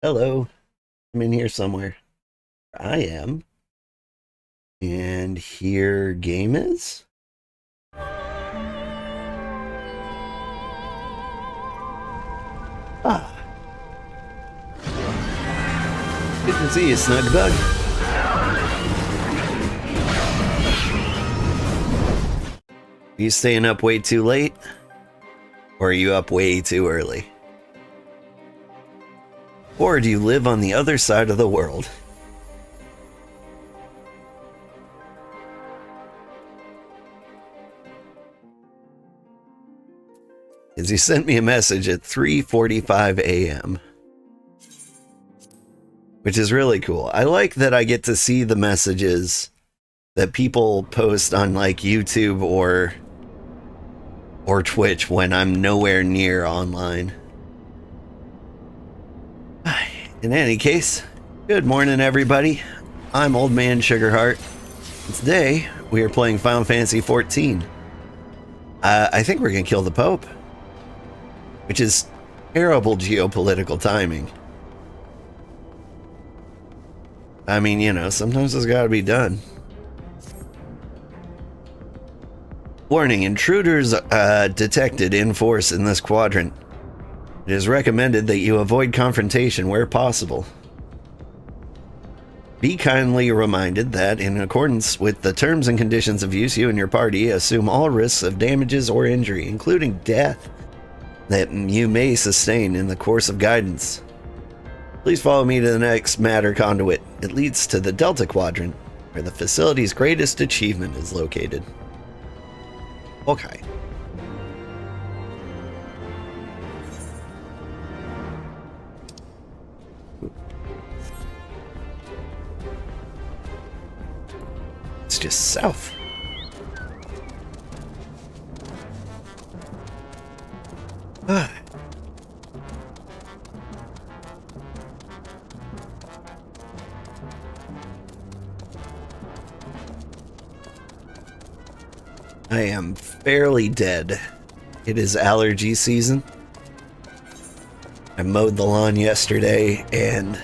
Hello, I'm in here somewhere. I am. And here game is? Ah, good to see you, Snugbug. Are you staying up way too late? Or are you up way too early? Or do you live on the other side of the world? Because he sent me a message at 3:45 a.m. Which is really cool. I like that I get to see the messages that people post on like YouTube or Twitch when I'm nowhere near online. In any case, good morning everybody. I'm Old Man Sugarheart. Today we are playing Final Fantasy XIV. I think we're gonna kill the Pope, which is terrible geopolitical timing. I mean, you know, sometimes it's gotta be done. Warning, intruders detected in force in this quadrant. It is recommended that you avoid confrontation where possible. Be kindly reminded that, in accordance with the terms and conditions of use, you and your party assume all risks of damages or injury, including death, that you may sustain in the course of guidance. Please follow me to the next matter conduit. It leads to the Delta Quadrant, where the facility's greatest achievement is located. Okay. It's just south. Ah. I am fairly dead. It is allergy season. I mowed the lawn yesterday and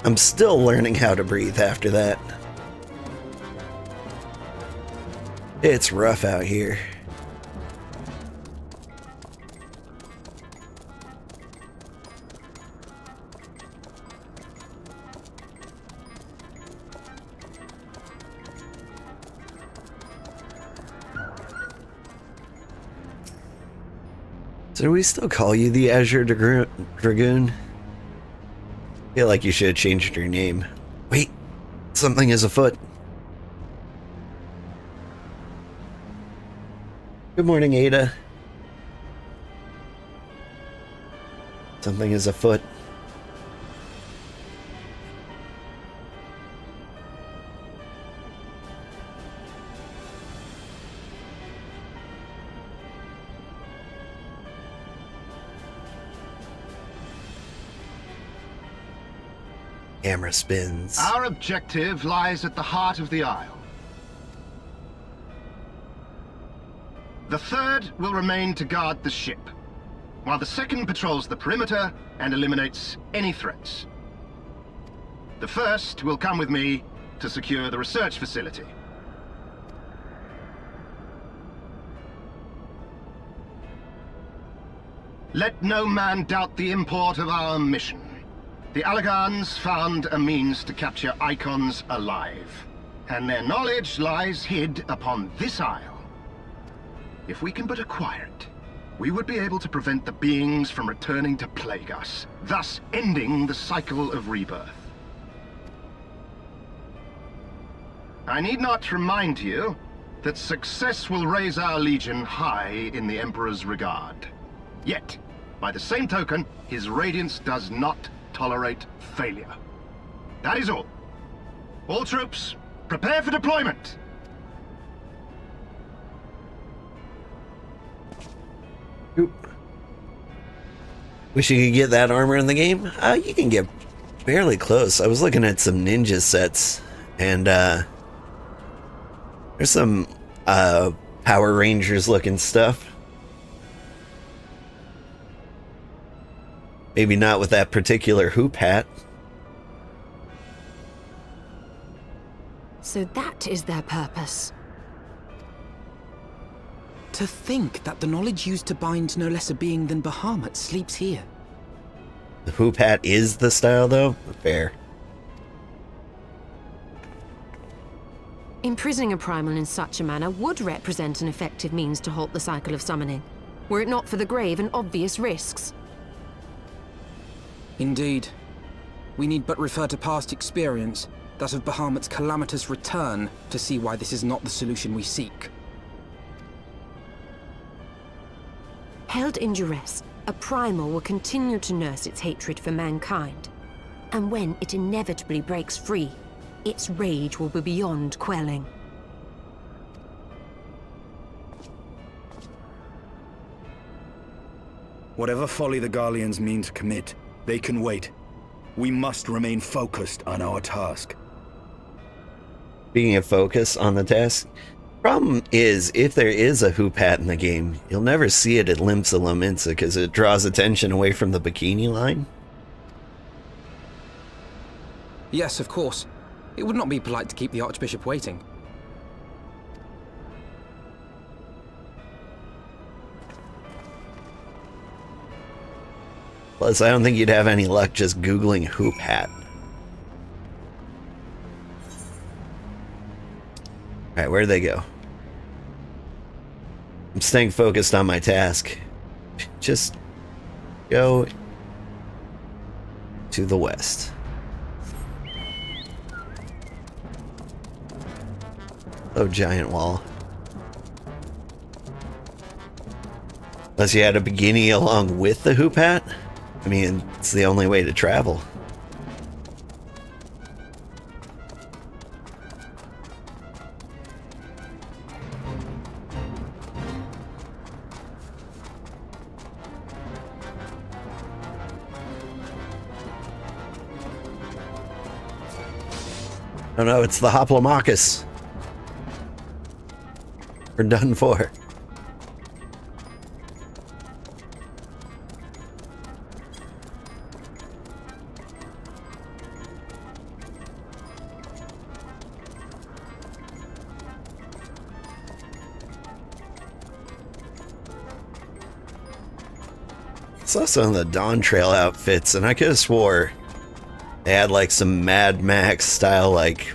I'm still learning how to breathe after that. It's rough out here. So do we still call you the Azure Dragoon? I feel like you should have changed your name. Wait, something is afoot. Good morning, Ada. Something is afoot. Camera spins. Our objective lies at the heart of the Isle. The third will remain to guard the ship, while the second patrols the perimeter and eliminates any threats. The first will come with me to secure the research facility. Let no man doubt the import of our mission. The Allagans found a means to capture icons alive, and their knowledge lies hid upon this isle. If we can but acquire it, we would be able to prevent the beings from returning to plague us, thus ending the cycle of rebirth. I need not remind you that success will raise our legion high in the Emperor's regard. Yet, by the same token, his radiance does not tolerate failure. That is all. All troops, prepare for deployment! Oop. Wish you could get that armor in the game? You can get fairly close. I was looking at some ninja sets, and there's some Power Rangers looking stuff. Maybe not with that particular hoop hat. So that is their purpose. To think that the knowledge used to bind no less a being than Bahamut sleeps here. The hoop hat is the style, though? Fair. Imprisoning a primal in such a manner would represent an effective means to halt the cycle of summoning, were it not for the grave and obvious risks. Indeed. We need but refer to past experience, that of Bahamut's calamitous return, to see why this is not the solution we seek. Held in duress, a primal will continue to nurse its hatred for mankind. And when it inevitably breaks free, its rage will be beyond quelling. Whatever folly the Garleans mean to commit, they can wait. We must remain focused on our task. Being a focus on the task. Problem is, if there is a hoop hat in the game, you'll never see it at Limsa Lominsa because it draws attention away from the bikini line. Yes, of course. It would not be polite to keep the Archbishop waiting. Plus, I don't think you'd have any luck just Googling hoop hat. Alright, where'd they go? I'm staying focused on my task. Just go to the west. Oh, giant wall. Unless you had a bikini along with the hoop hat? I mean, it's the only way to travel. Oh no, it's the Hoplomachus. We're done for. I saw some of the Dawn Trail outfits, and I could have swore they had like some Mad Max style, like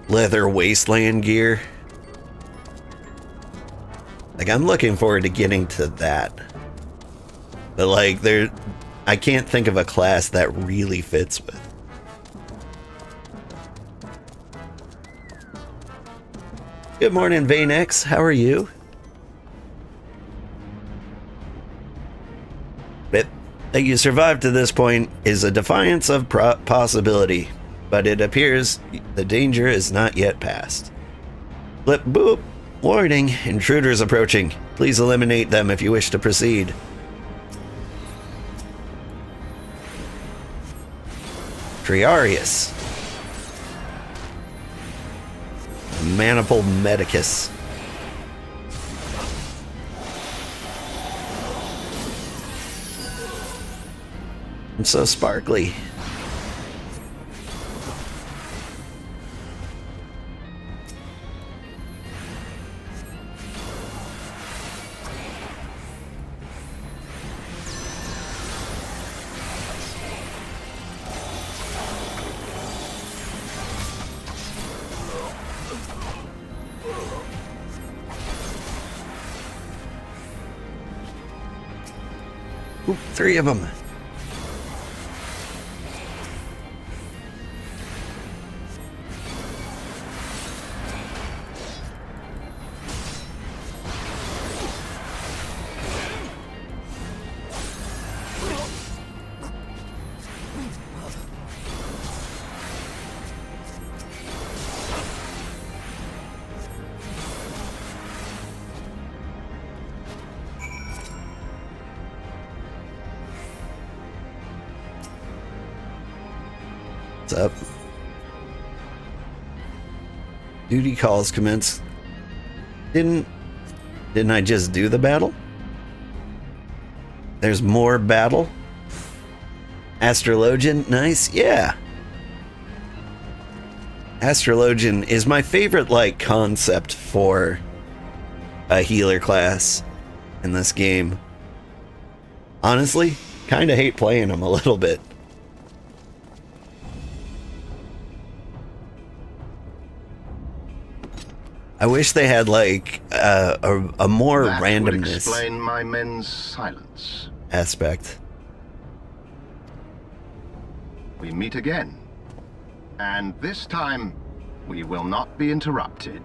leather wasteland gear. Like, I'm looking forward to getting to that. But like, I can't think of a class that really fits with. Good morning, Vanex. How are you? That you survived to this point is a defiance of possibility, but it appears the danger is not yet past. Blip boop. Warning, intruders approaching. Please eliminate them if you wish to proceed. Triarius. Maniple Medicus. I'm so sparkly. Ooh, 3 of them. Up. Duty calls commence. Didn't I just do the battle? There's more battle. Astrologian, nice, yeah. Astrologian is my favorite, like, concept for a healer class in this game. Honestly, kinda hate playing him a little bit. I wish they had, like, a more That randomness would explain my men's silence. aspect. We meet again. And this time, we will not be interrupted.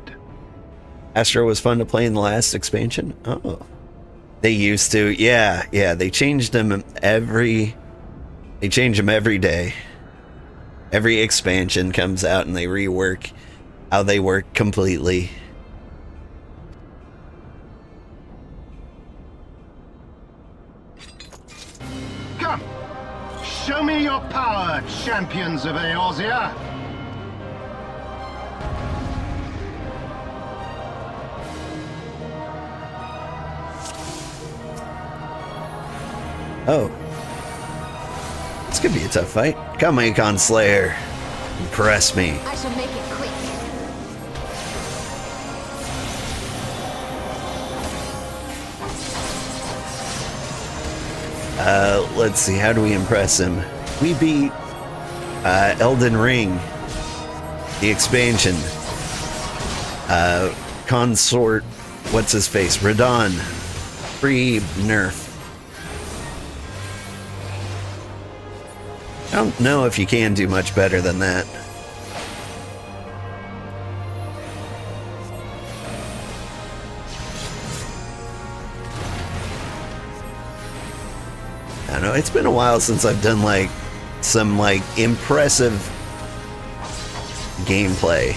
Astro was fun to play in the last expansion? Oh. They used to, yeah, they changed them every day. Every expansion comes out and they rework how they work completely. Come! Show me your power, champions of Eorzea! Oh. This could be a tough fight. Come, Akon Slayer. Impress me. I shall make it quick. Let's see, how do we impress him? We beat Elden Ring, the expansion. Consort, what's his face? Radon. Free nerf. I don't know if you can do much better than that. I don't know, it's been a while since I've done like some like impressive gameplay.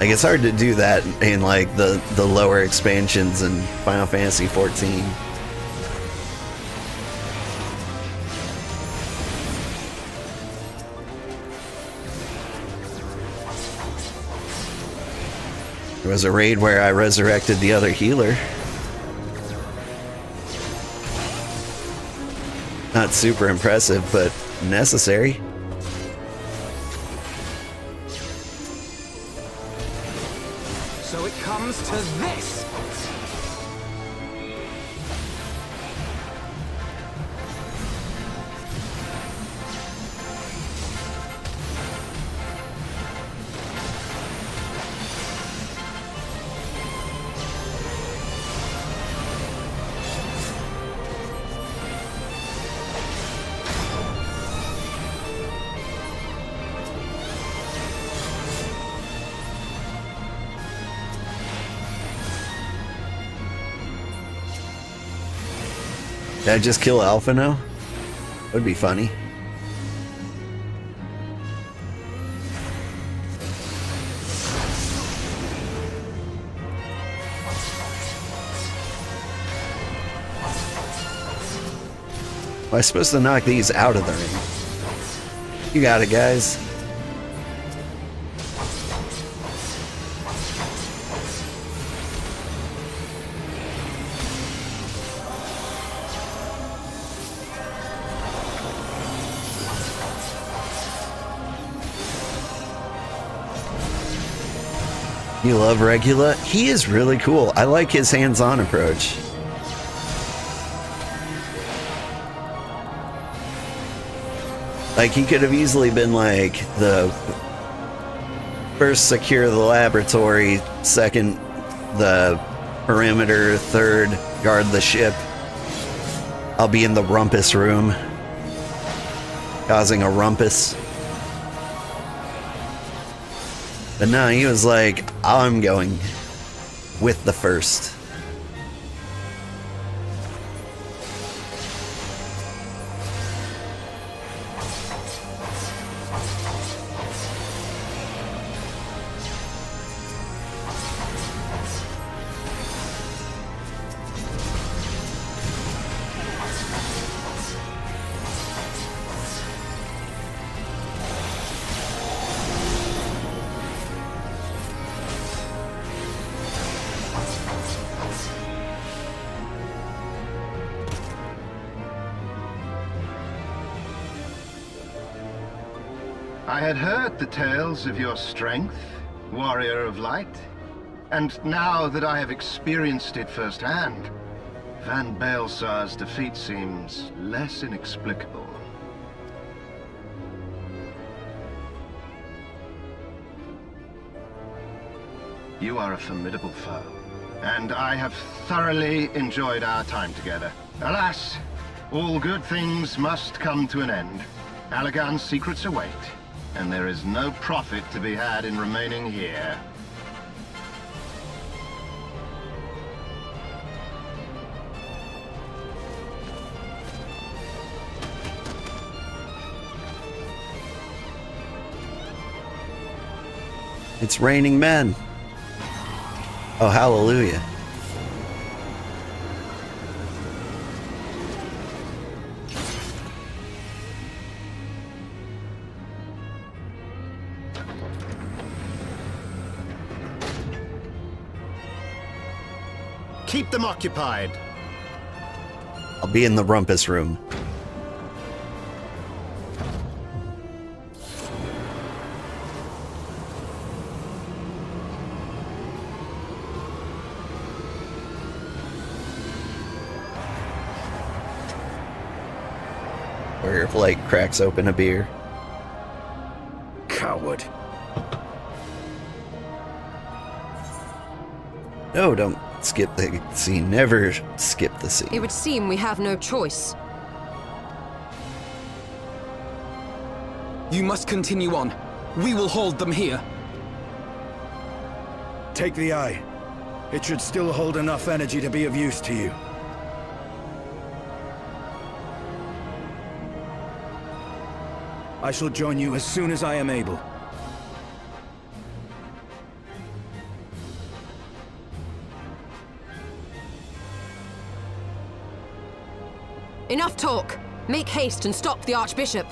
Like it's hard to do that in like the lower expansions in Final Fantasy 14. There was a raid where I resurrected the other healer. Not super impressive, but necessary. So it comes to this! Did I just kill Alpha now? Would be funny. Am I supposed to knock these out of the ring? You got it, guys. You love Regula? He is really cool. I like his hands-on approach. Like, he could have easily been like the first secure the laboratory, second the perimeter, third guard the ship. I'll be in the rumpus room, causing a rumpus. But no, he was like, I'm going with the first. I had heard the tales of your strength, warrior of light. And now that I have experienced it firsthand, Van Baelsar's defeat seems less inexplicable. You are a formidable foe, and I have thoroughly enjoyed our time together. Alas, all good things must come to an end. Allagan's secrets await, and there is no profit to be had in remaining here. It's raining men. Oh, hallelujah. Keep them occupied. I'll be in the rumpus room. Where Blake cracks open a beer. Coward. No, don't skip the scene. Never skip the scene. It would seem we have no choice. You must continue on. We will hold them here. Take the eye. It should still hold enough energy to be of use to you. I shall join you as soon as I am able. Enough talk! Make haste and stop the Archbishop!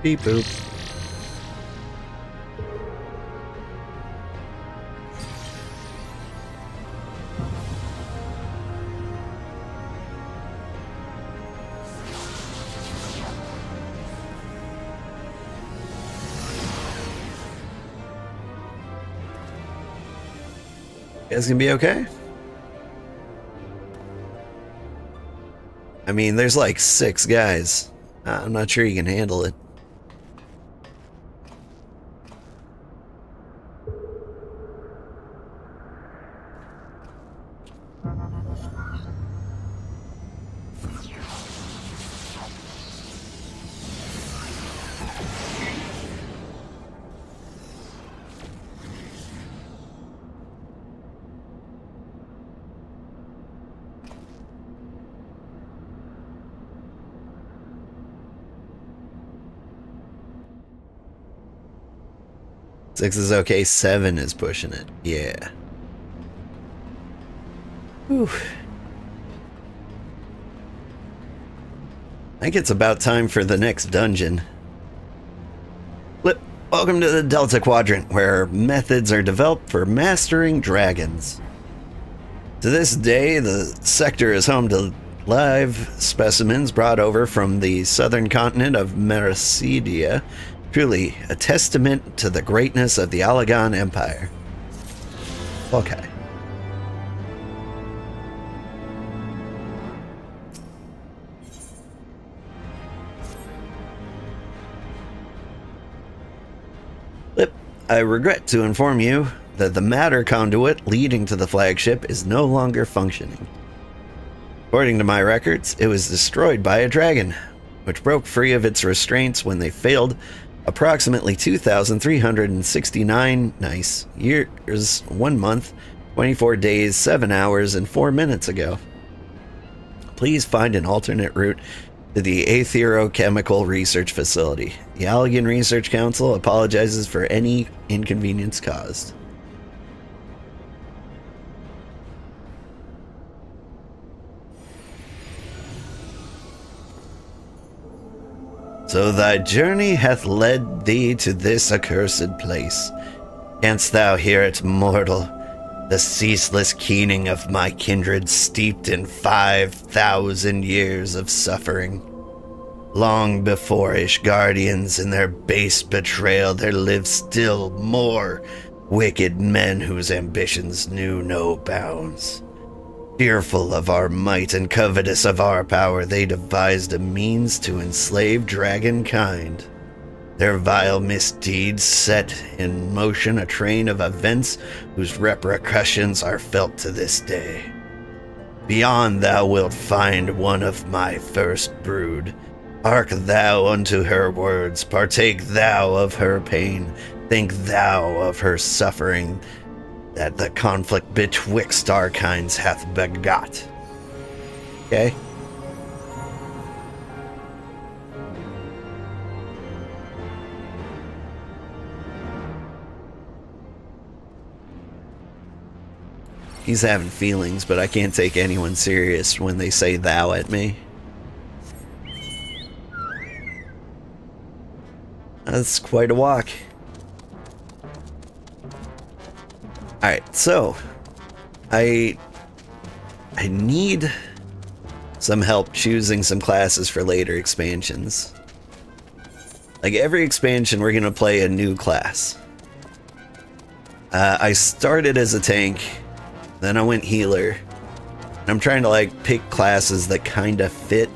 Beep boop. You guys gonna be okay? I mean, there's like 6 guys. I'm not sure you can handle it. Six is okay, 7 is pushing it. Yeah. Whew. I think it's about time for the next dungeon. Welcome to the Delta Quadrant, where methods are developed for mastering dragons. To this day, the sector is home to live specimens brought over from the southern continent of Mercedia. Truly a testament to the greatness of the Allagan Empire. Okay. I regret to inform you that the matter conduit leading to the flagship is no longer functioning. According to my records, it was destroyed by a dragon, which broke free of its restraints when they failed approximately 2,369 years, 1 month, 24 days, 7 hours, and 4 minutes ago. Please find an alternate route to the Aetherochemical Research Facility. The Allagan Research Council apologizes for any inconvenience caused. So thy journey hath led thee to this accursed place. Canst thou hear it, mortal? the ceaseless keening of my kindred steeped in 5,000 years of suffering. Long before Ishgardians in their base betrayal, there lived still more wicked men whose ambitions knew no bounds. Fearful of our might and covetous of our power, they devised a means to enslave dragonkind. Their vile misdeeds set in motion a train of events whose repercussions are felt to this day. Beyond thou wilt find one of my first brood. Hark thou unto her words, partake thou of her pain, think thou of her suffering, that the conflict betwixt our kinds hath begot. Okay? He's having feelings, but I can't take anyone serious when they say thou at me. That's quite a walk. Alright, so I need some help choosing some classes for later expansions. Like every expansion, we're gonna play a new class. I started as a tank, then I went healer. And I'm trying to like pick classes that kind of fit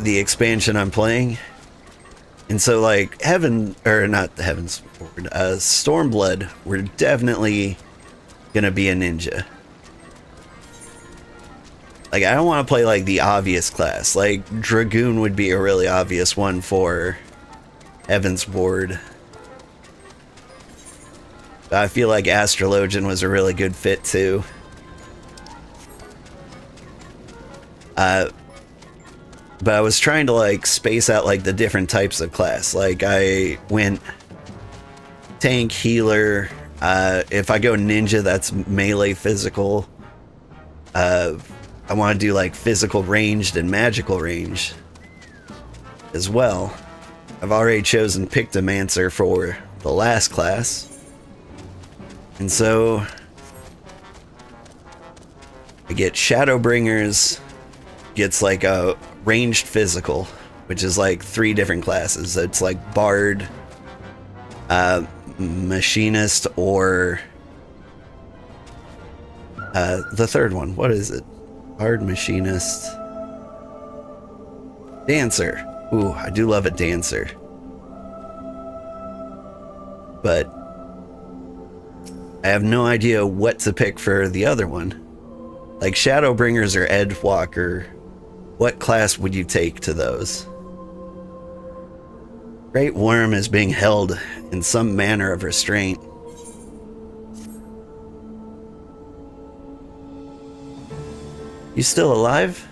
the expansion I'm playing. And so like Stormblood, we're definitely gonna be a ninja. Like I don't want to play like the obvious class. Like Dragoon would be a really obvious one for Heavensward. I feel like Astrologian was a really good fit too. But I was trying to like space out like the different types of class. Like I went tank, healer. If I go ninja, that's melee physical. I want to do like physical ranged and magical range as well. I've already chosen Pictomancer for the last class. And so I get Shadowbringers, gets like a ranged physical, which is like 3 different classes. It's like Bard, Machinist, or the third one. What is it? Bard, Machinist, Dancer. Ooh, I do love a Dancer. But I have no idea what to pick for the other one. Like Shadowbringers or Edgewalker, what class would you take to those? Great Worm is being held in some manner of restraint. You still alive?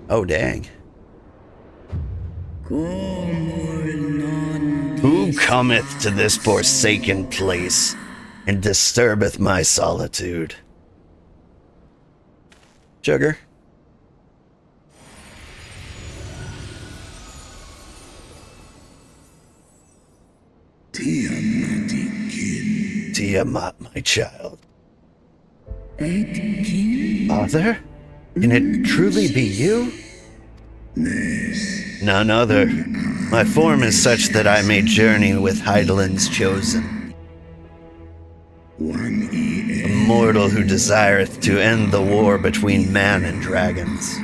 Oh, dang. Who cometh to this forsaken place and disturbeth my solitude? Sugar? Tiamat, my child. Father? Can it truly be you? None other. My form is such that I may journey with Heidelin's chosen. A mortal who desireth to end the war between man and dragons.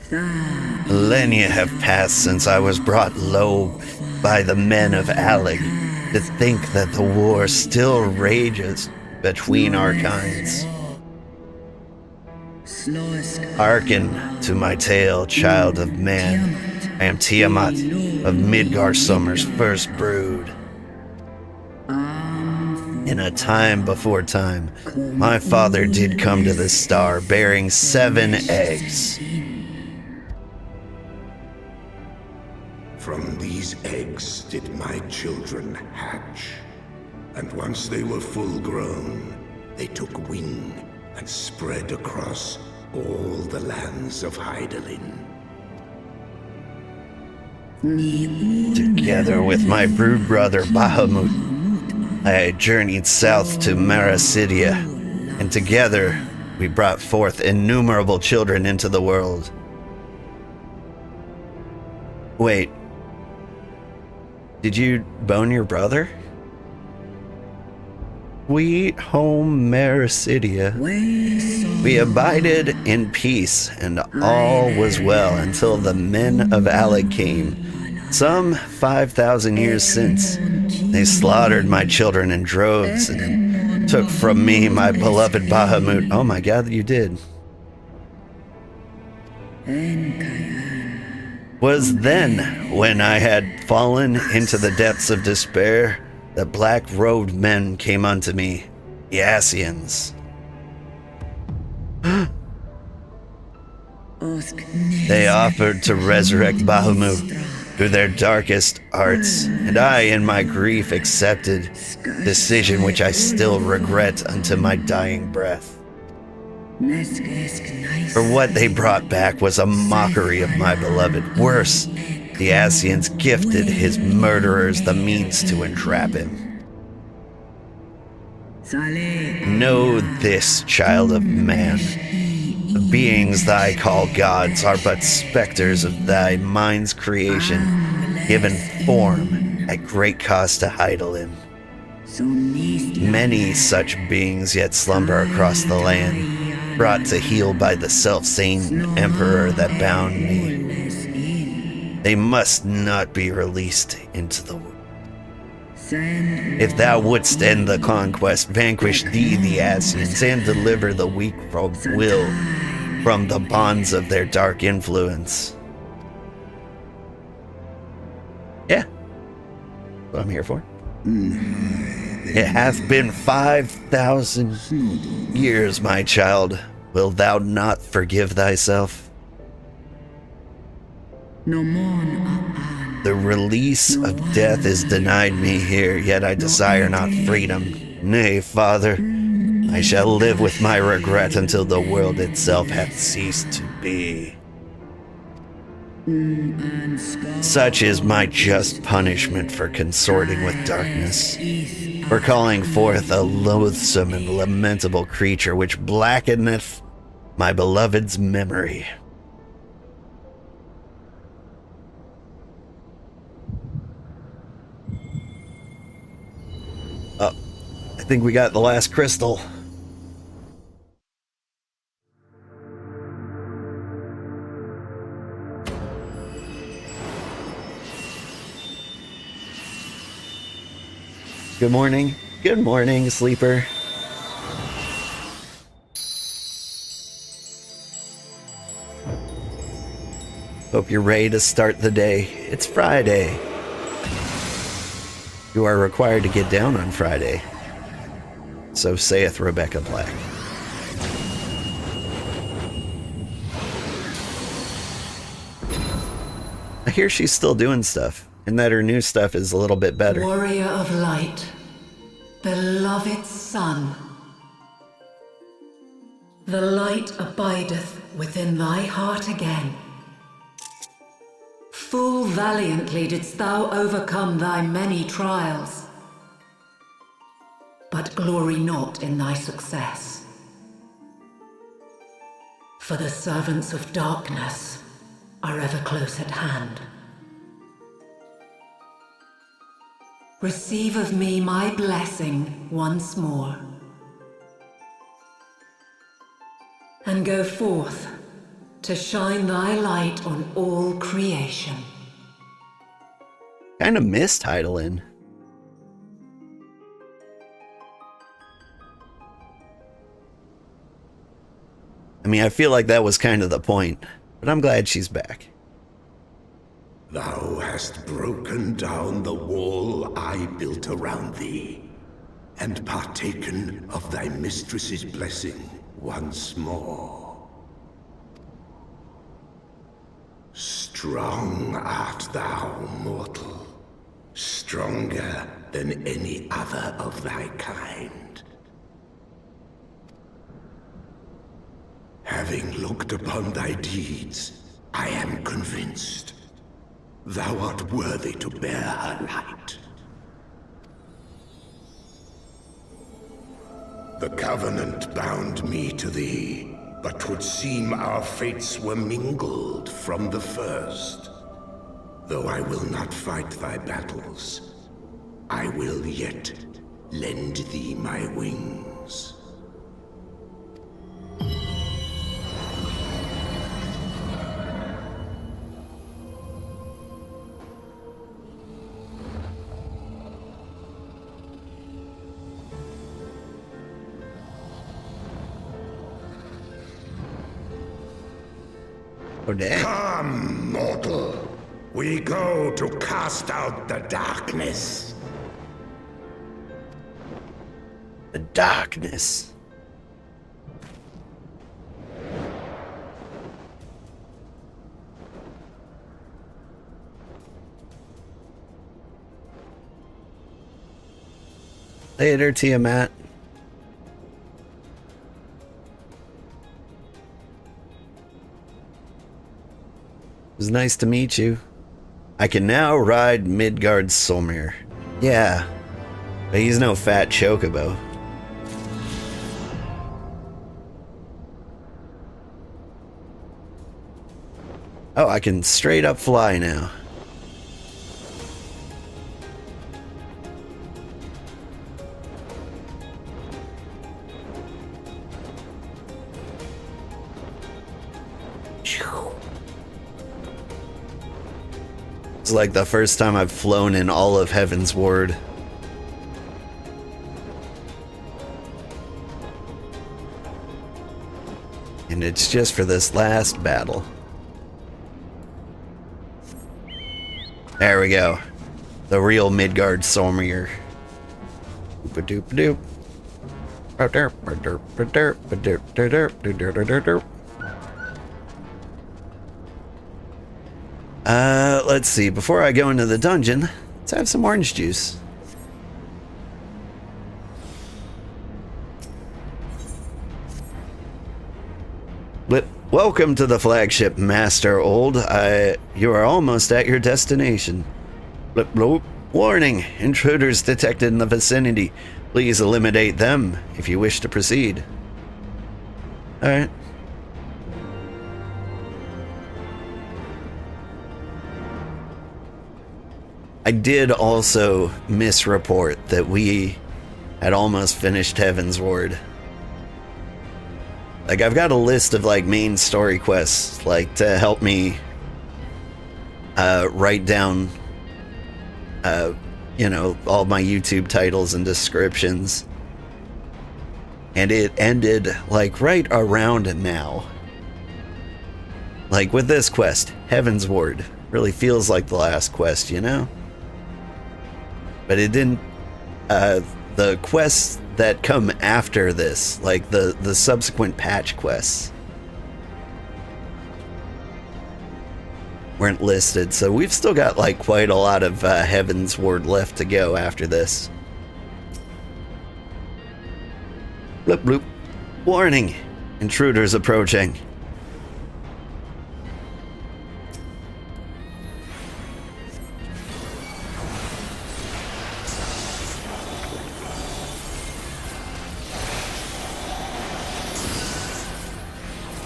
Millennia have passed since I was brought low by the men of Alleg to think that the war still rages between our kinds. Hearken to my tale, child of man. I am Tiamat of Midgarsummer's first brood. In a time before time, my father did come to this star bearing 7 eggs. From these eggs did my children hatch, and once they were full grown, They took wing and spread across all the lands of Hydaelyn. Together with my brood brother Bahamut, I journeyed south to Marasidia, and together we brought forth innumerable children into the world. Wait, did you bone your brother? Sweet home Marasidia. We abided in peace, and all was well until the men of Alec came. Some 5,000 years since, they slaughtered my children in droves and took from me my beloved Bahamut. Oh my god, you did. Was then, when I had fallen into the depths of despair, the black-robed men came unto me, the Asians. They offered to resurrect Bahamut through their darkest arts, and I, in my grief, accepted a decision which I still regret unto my dying breath. For what they brought back was a mockery of my beloved. Worse, the Asians gifted his murderers the means to entrap him. Know this, child of man. The beings thy call gods are but specters of thy mind's creation, given form at great cost to Hydaelyn. Many such beings yet slumber across the land, brought to heel by the self-same emperor that bound me. They must not be released into the world. If thou wouldst end the conquest, vanquish thee the Asians, and deliver the weak from will from the bonds of their dark influence. Yeah, that's what I'm here for. It hath been 5,000 years, my child. Wilt thou not forgive thyself? The release of death is denied me here, yet I desire not freedom. Nay, Father, I shall live with my regret until the world itself hath ceased to be. Such is my just punishment for consorting with darkness, for calling forth a loathsome and lamentable creature which blackeneth my beloved's memory. Oh, I think we got the last crystal. Good morning. Good morning, sleeper. Hope you're ready to start the day. It's Friday. You are required to get down on Friday. So saith Rebecca Black. I hear she's still doing stuff, and that her new stuff is a little bit better. Warrior of light, beloved son, the light abideth within thy heart again. Full valiantly didst thou overcome thy many trials, but glory not in thy success. For the servants of darkness are ever close at hand. Receive of me my blessing once more, and go forth to shine thy light on all creation. Kind of missed Hydaelyn. I mean, I feel like that was kind of the point, but I'm glad she's back. Thou hast broken down the wall I built around thee, and partaken of thy mistress's blessing once more. Strong art thou, mortal, stronger than any other of thy kind. Having looked upon thy deeds, I am convinced thou art worthy to bear her light. The Covenant bound me to thee, but 'twould seem our fates were mingled from the first. Though I will not fight thy battles, I will yet lend thee my wings. Oh, dang. Come, mortal. We go to cast out the darkness. The darkness. Later, Tiamat. It was nice to meet you. I can now ride Midgard's Solmir. Yeah, but he's no fat chocobo. Oh, I can straight up fly now. It's like the first time I've flown in all of Heavensward. And it's just for this last battle. There we go. The real Midgard Solmir. Doop-a-doop-a-doop. Let's see. Before I go into the dungeon, let's have some orange juice. Welcome to the flagship, Master Old. You are almost at your destination. Warning! Intruders detected in the vicinity. Please eliminate them if you wish to proceed. Alright. I did also misreport that we had almost finished Heavensward. Like, I've got a list of, like, main story quests, like, to help me write down, you know, all my YouTube titles and descriptions. And it ended, like, right around now. Like, with this quest, Heavensward really feels like the last quest, you know? But it didn't, the quests that come after this, like the subsequent patch quests, weren't listed, so we've still got like quite a lot of Heavensward left to go after this. Bloop bloop. Warning! Intruders approaching.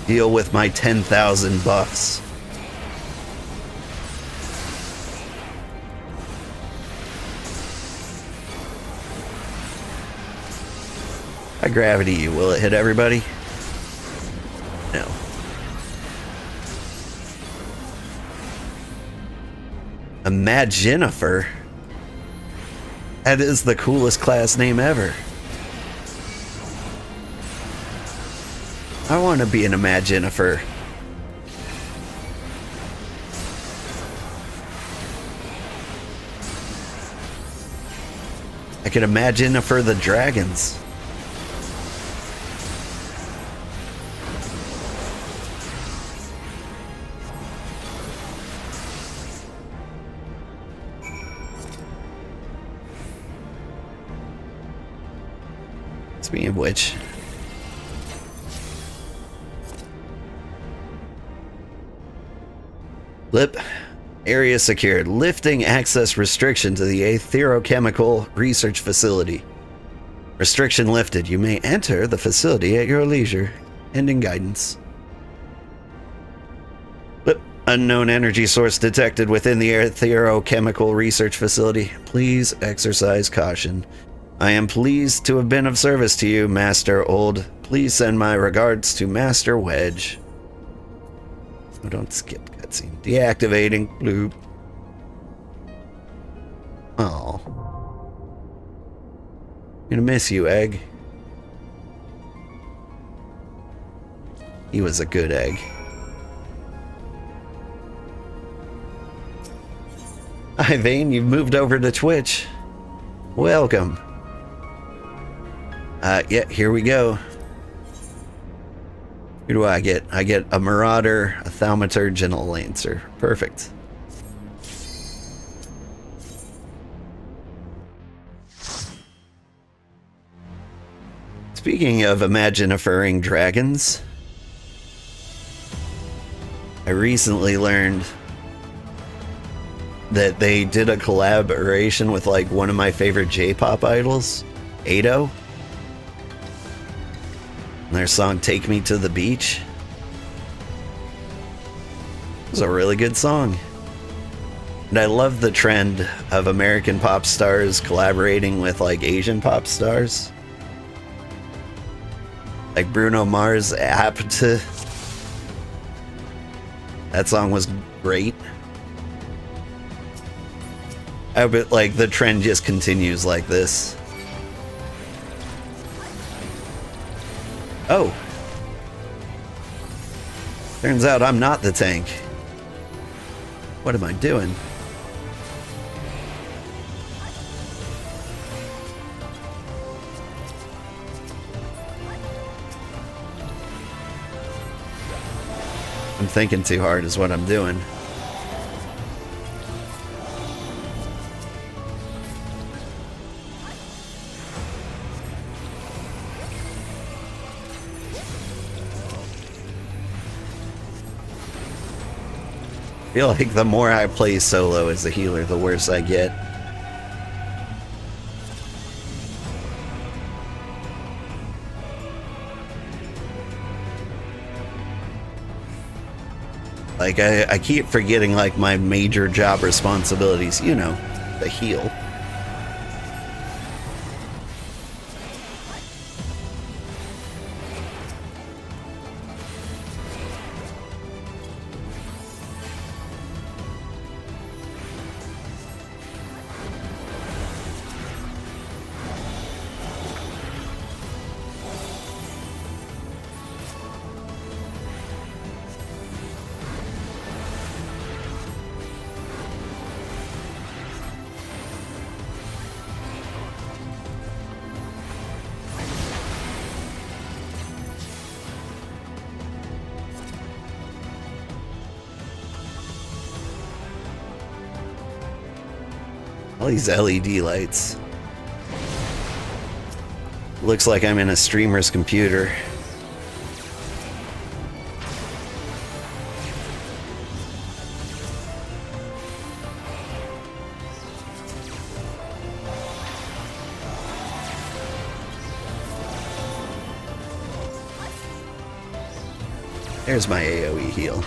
Deal with my 10,000 buffs. By gravity, will it hit everybody? No. Imaginifer? That is the coolest class name ever. I want to be an Imaginifer. I could Imaginifer the dragons. Speaking of which, Lip. Area secured. Lifting access restriction to the Aetherochemical Research Facility. Restriction lifted. You may enter the facility at your leisure. Ending guidance. Lip. Unknown energy source detected within the Aetherochemical Research Facility. Please exercise caution. I am pleased to have been of service to you, Master Old. Please send my regards to Master Wedge. Oh, don't skip cutscene. Deactivating. Bloop. Oh. Gonna miss you, Egg. He was a good egg. Hi, Vane. You've moved over to Twitch. Welcome. Yeah, here we go. Who do I get? I get a Marauder, a Thaumaturge, and a Lancer. Perfect. Speaking of imaginiferring dragons, I recently learned that they did a collaboration with like one of my favorite J-pop idols, Ado. Their song Take Me to the Beach. It was a really good song. And I love the trend of American pop stars collaborating with like Asian pop stars. Like Bruno Mars, Apt. That song was great. I hope it, like, the trend just continues like this. Oh. Turns out I'm not the tank. What am I doing? I'm thinking too hard is what I'm doing. I feel like the more I play solo as a healer, the worse I get. Like, I keep forgetting, like, my major job responsibilities. You know, the heal. All these LED lights. Looks like I'm in a streamer's computer. There's my AoE heal.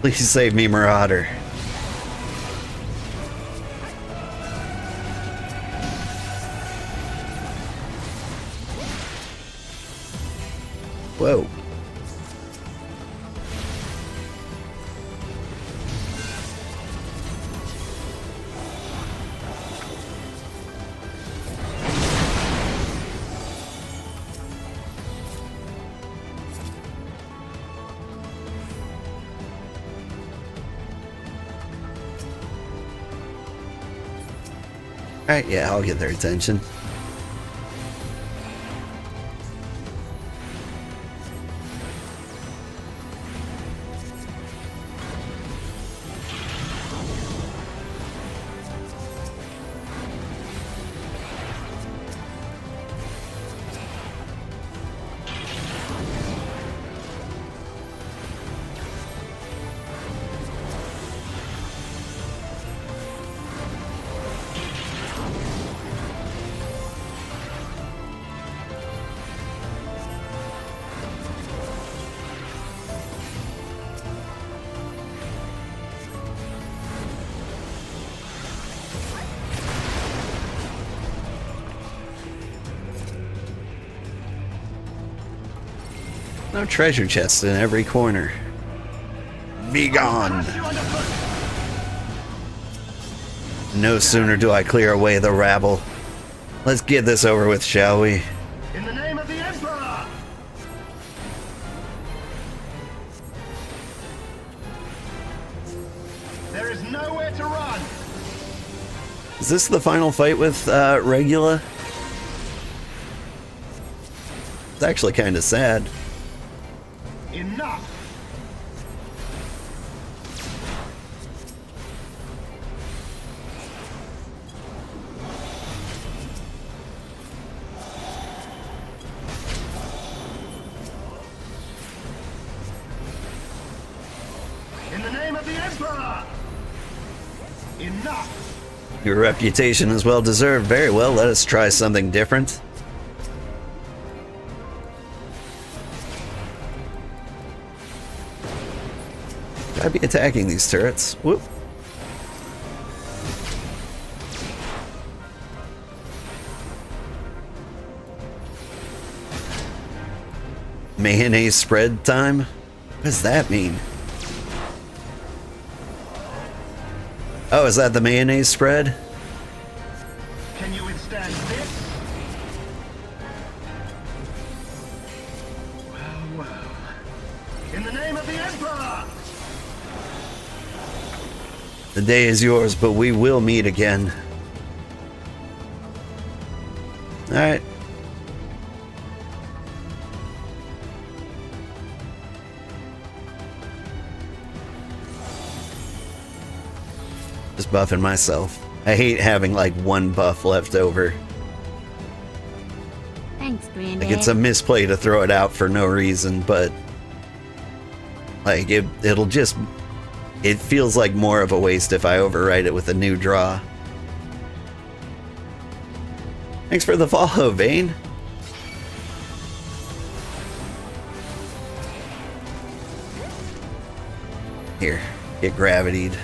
Please save me, Marauder. Whoa. Alright, yeah, I'll get their attention. No treasure chests in every corner. Be gone! No sooner do I clear away the rabble. Let's get this over with, shall we? In the name of the Emperor! There is nowhere to run! Is this the final fight with Regula? It's actually kind of sad. Enough! In the name of the Emperor! Enough! Your reputation is well deserved. Very well, let us try something different. I'd be attacking these turrets. Whoop. Mayonnaise spread time? What does that mean? Oh, is that the mayonnaise spread? Can you withstand this? Well, well. In the name of the Emperor! The day is yours, but we will meet again. Alright. Just buffing myself. I hate having like one buff left over. Thanks, Granddad. Like it's a misplay to throw it out for no reason, but like it'll just, it feels like more of a waste if I overwrite it with a new draw. Thanks for the follow, Vane. Here, get gravitied.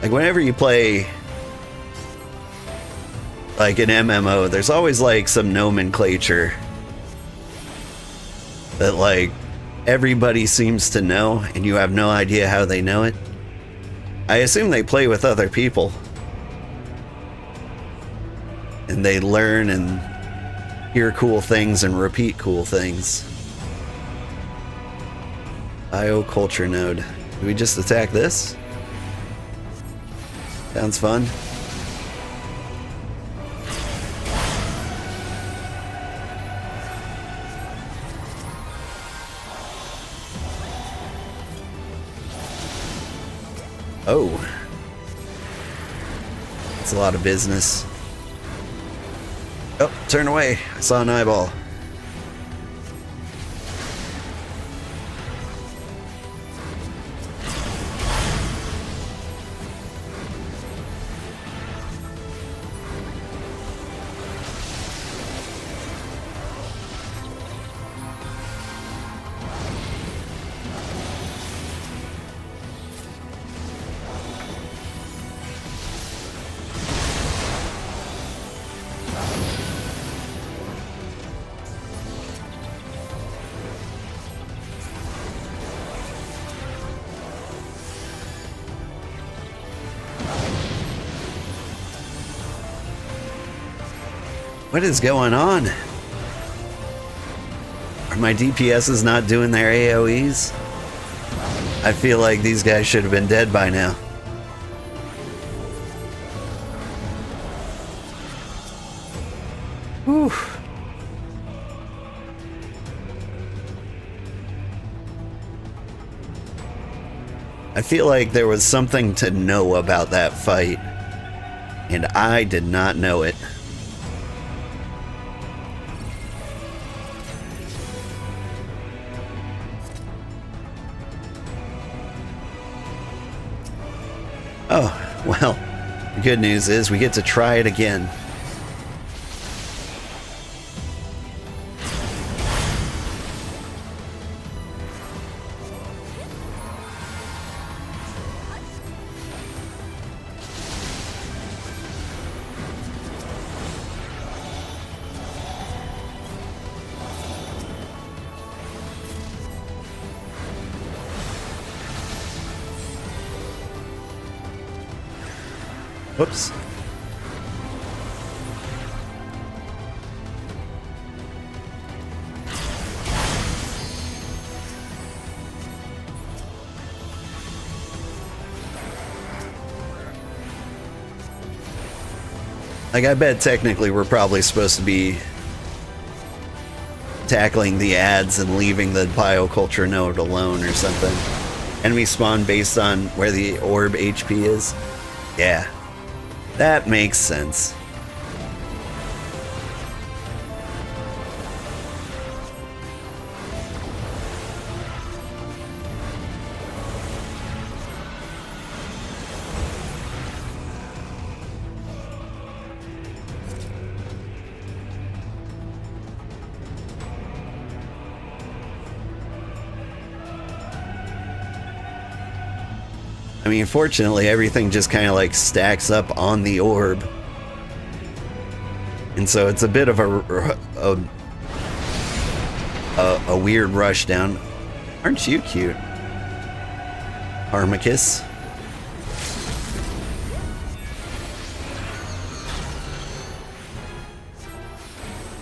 Like whenever you play like an MMO, there's always like some nomenclature that like everybody seems to know and you have no idea how they know it. I assume they play with other people and they learn and hear cool things and repeat cool things. Bioculture node. Do we just attack this? Sounds fun. Oh. That's a lot of business. Oh, turn away. I saw an eyeball. What is going on? Are my DPSs not doing their AoEs? I feel like these guys should have been dead by now. Whew. I feel like there was something to know about that fight, and I did not know it. Oh, well, the good news is we get to try it again. Whoops. Like, I bet technically we're probably supposed to be tackling the ads and leaving the bioculture node alone or something. Enemy spawn based on where the orb HP is. Yeah. That makes sense. I mean, fortunately, everything just kind of like stacks up on the orb. And so it's a bit of a weird rush down. Aren't you cute? Armicus.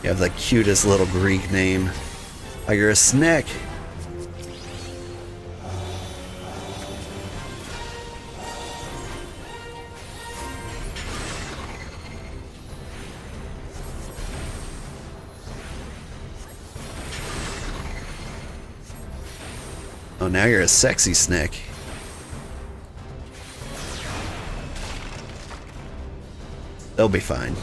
You have the cutest little Greek name. Oh, you're a snack. Oh, now you're a sexy snack. They'll be fine.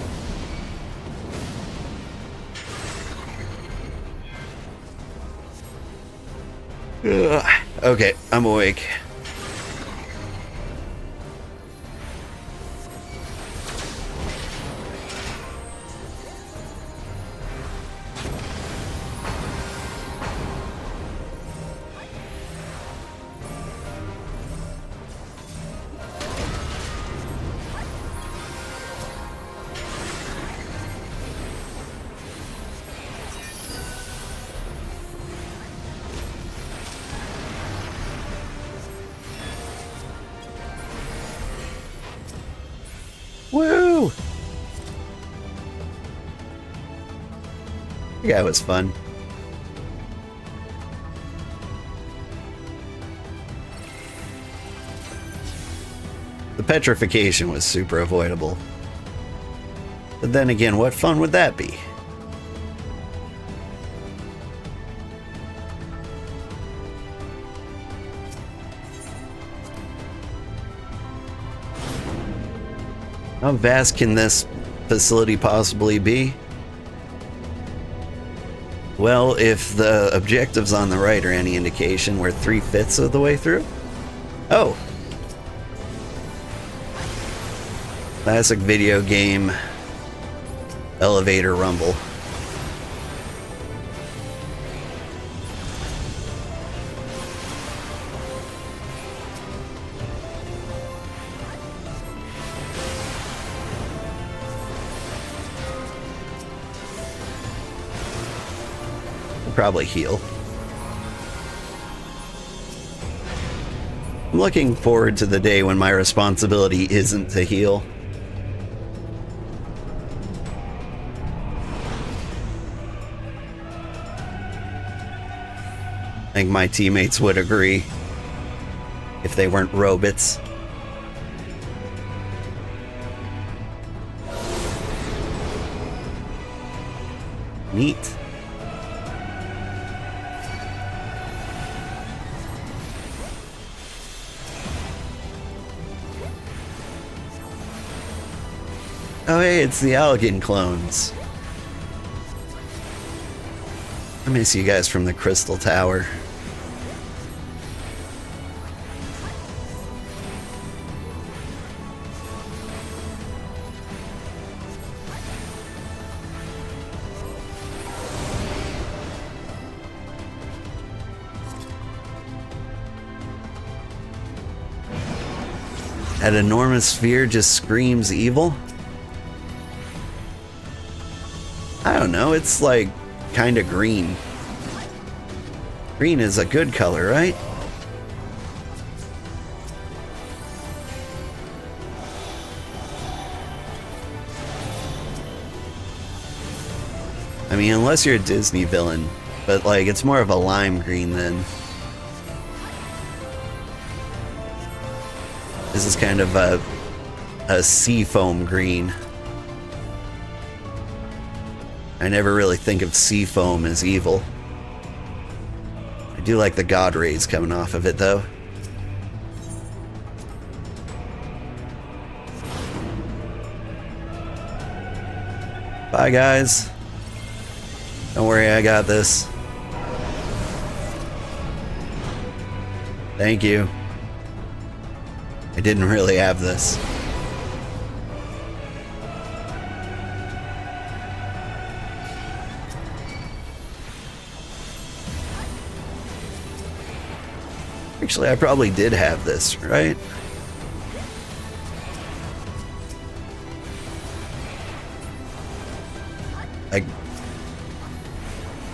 Ugh. Okay, I'm awake. Woo! Yeah, it was fun. The petrification was super avoidable. But then again, what fun would that be? How vast can this facility possibly be? Well, if the objectives on the right are any indication, we're 3/5 of the way through. Oh. Classic video game elevator rumble. Probably heal. I'm looking forward to the day when my responsibility isn't to heal. think my teammates would agree if they weren't robots. Neat. Oh hey, it's the Allegan clones. I miss you guys from the Crystal Tower. That enormous sphere just screams evil? I don't know, it's like kinda green. Green is a good color, right? I mean, unless you're a Disney villain, but like it's more of a lime green then. This is kind of a seafoam green. I never really think of seafoam as evil. I do like the god rays coming off of it though. Bye guys. Don't worry, I got this. Thank you. I didn't really have this. Actually, I probably did have this, right? I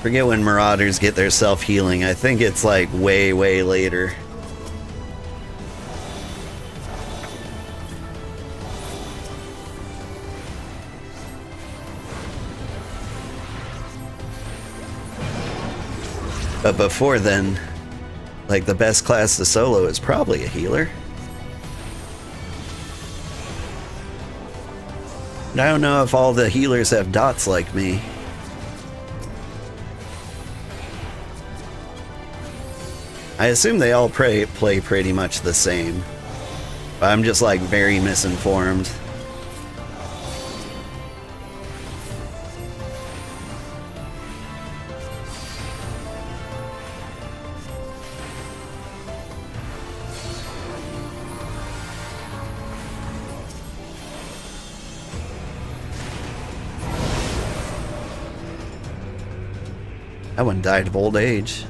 forget when Marauders get their self-healing. I think it's like way, way later. But before then, like the best class to solo is probably a healer. And I don't know if all the healers have dots like me. I assume they all play pretty much the same. But I'm just like very misinformed. That one died of old age.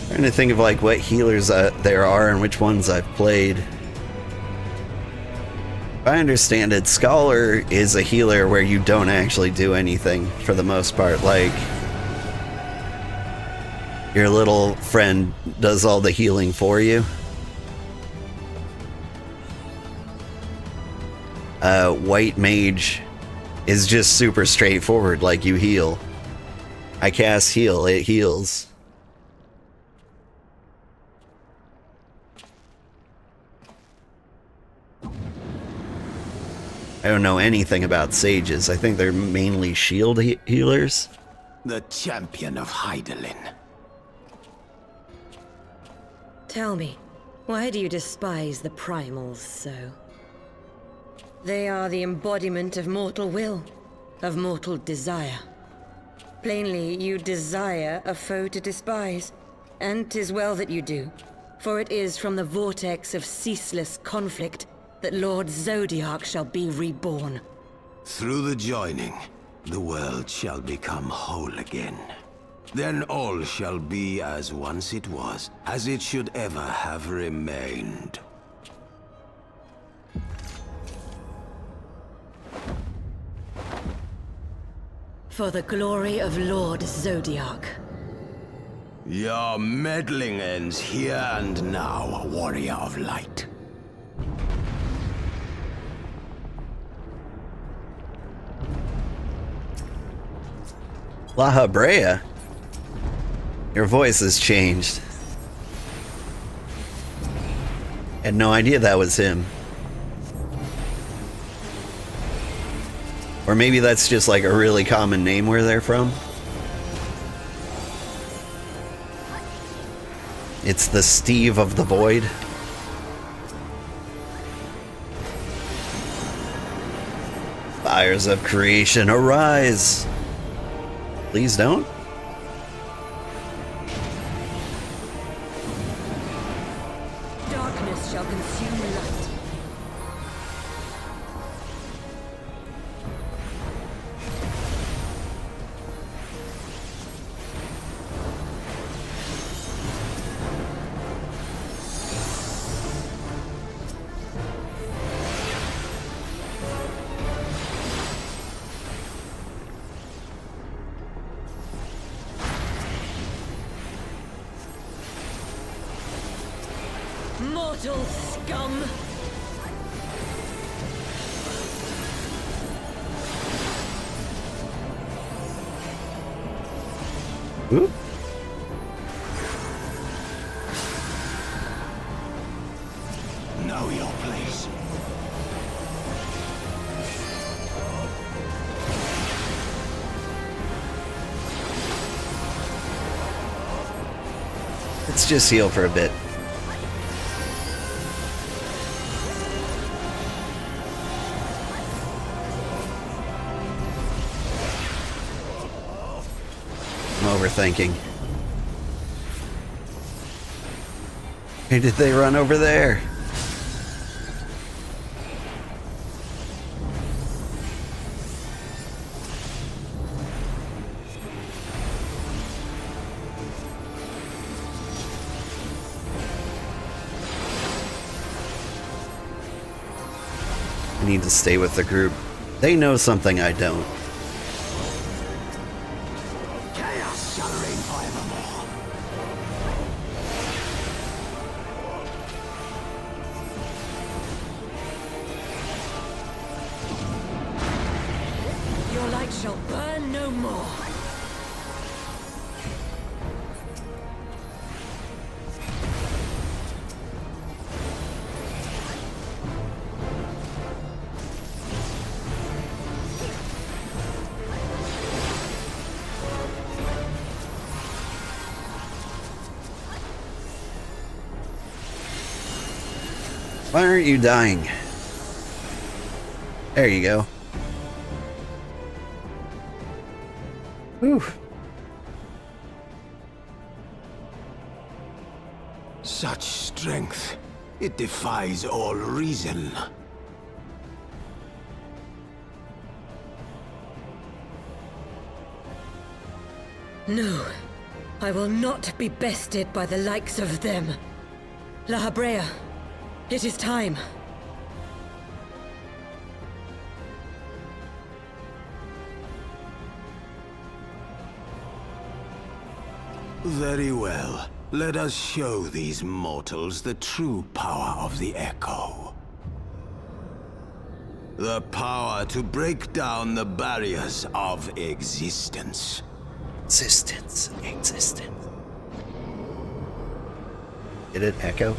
Trying to think of like what healers there are and which ones I've played. If I understand it, Scholar is a healer where you don't actually do anything for the most part. Like, your little friend does all the healing for you. White Mage is just super straightforward, like you heal. I cast heal, it heals. I don't know anything about sages. I think they're mainly shield healers. The champion of Hydaelyn. Tell me, why do you despise the primals so? They are the embodiment of mortal will, of mortal desire. Plainly, you desire a foe to despise, and 'tis well that you do, for it is from the vortex of ceaseless conflict that Lord Zodiac shall be reborn. Through the joining, the world shall become whole again. Then all shall be as once it was, as it should ever have remained. For the glory of Lord Zodiac. Your meddling ends here and now, warrior of light. La Habrea? Your voice has changed. Had no idea that was him. Or maybe that's just like a really common name where they're from. It's the Steve of the Void. Fires of creation, arise! Please don't. Darkness shall consume light. Mortal scum! Ooh. Know your place. Let's just heal for a bit. I'm overthinking. Why did they run over there? I need to stay with the group. They know something I don't. Chaos shall reign forevermore. Your light shall burn no more. Why aren't you dying? There you go. Whew. Such strength, it defies all reason. No, I will not be bested by the likes of them. La Habrea, it is time. Very well. Let us show these mortals the true power of the Echo. The power to break down the barriers of existence. Existence. Did it echo?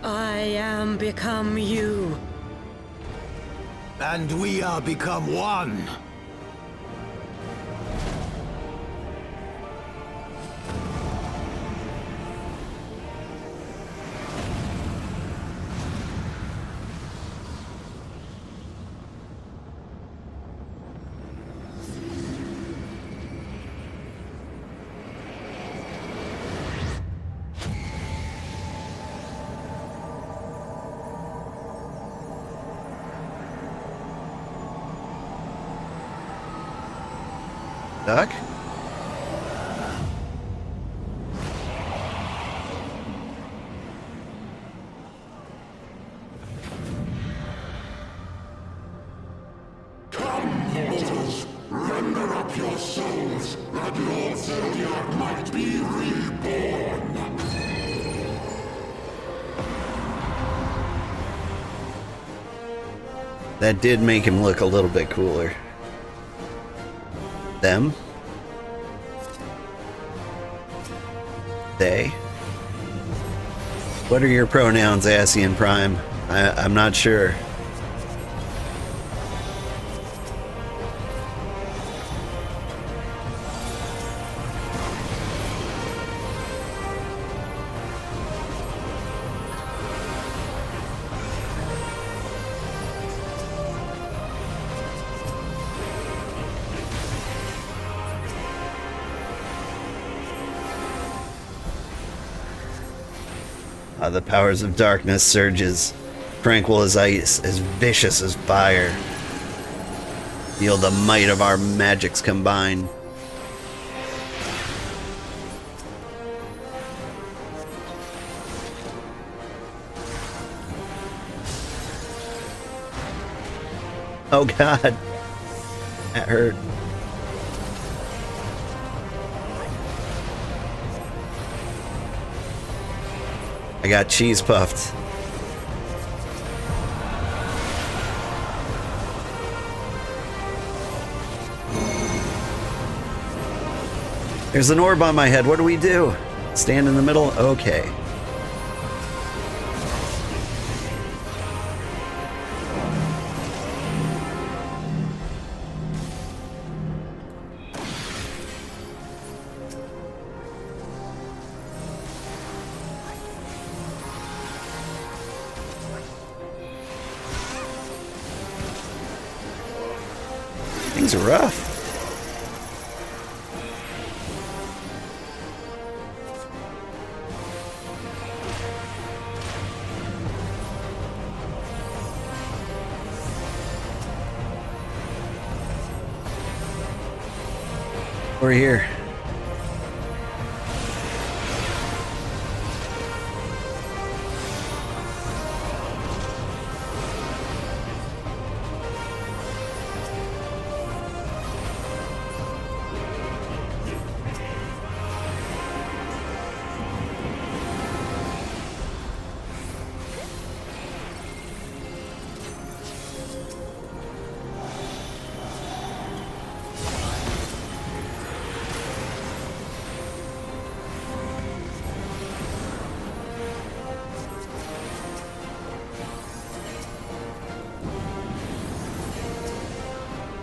I am become you. And we are become one. Duck? Come, mortals, render up your souls, that Lord Zodiac might be reborn. That did make him look a little bit cooler. Them? They? What are your pronouns, Ascian Prime? I'm not sure. The powers of darkness surges, tranquil as ice, as vicious as fire. Feel the might of our magics combine. Oh god, that hurt. I got cheese puffed. There's an orb on my head. What do we do? Stand in the middle? Okay. Things are rough. We're here.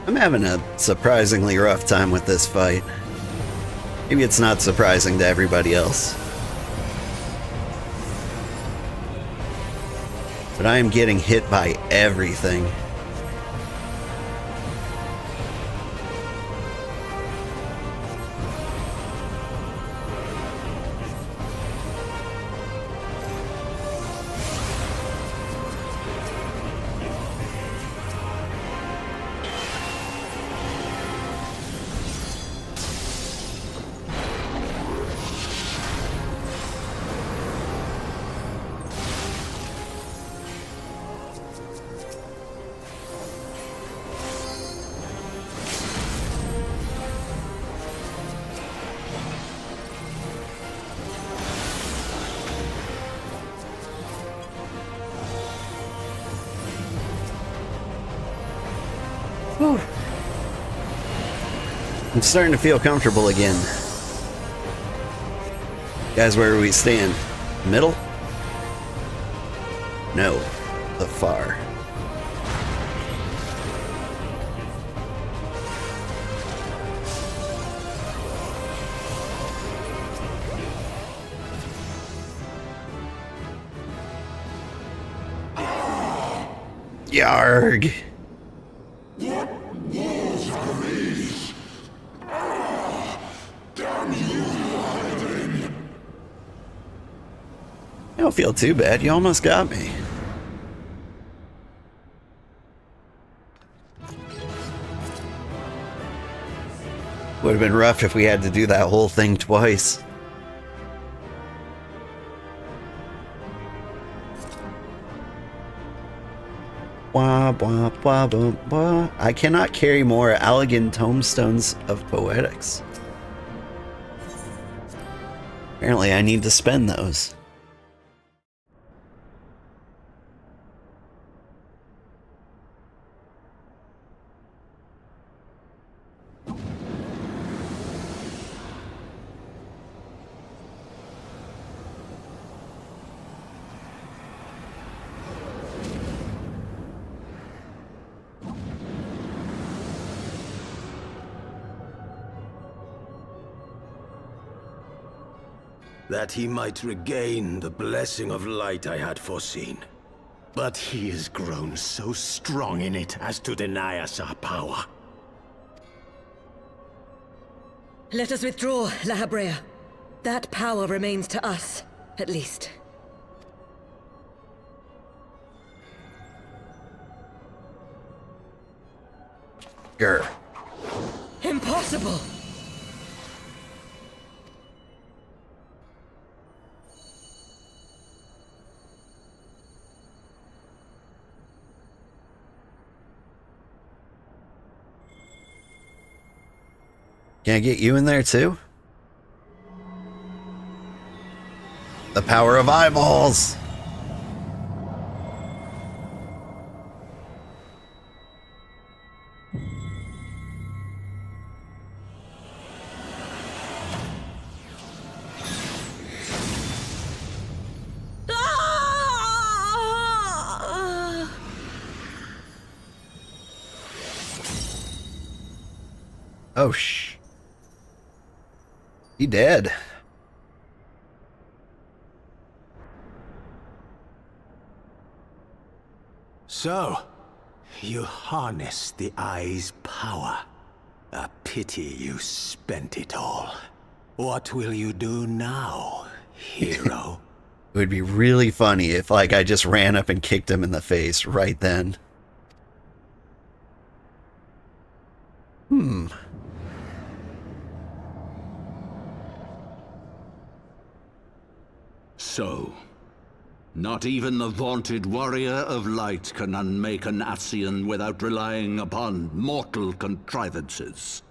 I'm having a surprisingly rough time with this fight. Maybe it's not surprising to everybody else. But I am getting hit by everything. Whew. I'm starting to feel comfortable again. Guys, where do we stand? Middle? No, the far. Yarg! I don't feel too bad. You almost got me. Would have been rough if we had to do that whole thing twice. Wah, wah, wah, wah, wah. I cannot carry more Allegan Tomestones of Poetics. Apparently I need to spend those. that he might regain the blessing of light I had foreseen. But he has grown so strong in it as to deny us our power. Let us withdraw, La Habrea. That power remains to us, at least. Grr. Impossible! Can I get you in there too? The power of eyeballs! Oh, he dead. So, you harness the eye's power. A pity you spent it all. What will you do now, hero? It would be really funny if, like, I just ran up and kicked him in the face right then. So, not even the vaunted warrior of light can unmake an Ascian without relying upon mortal contrivances.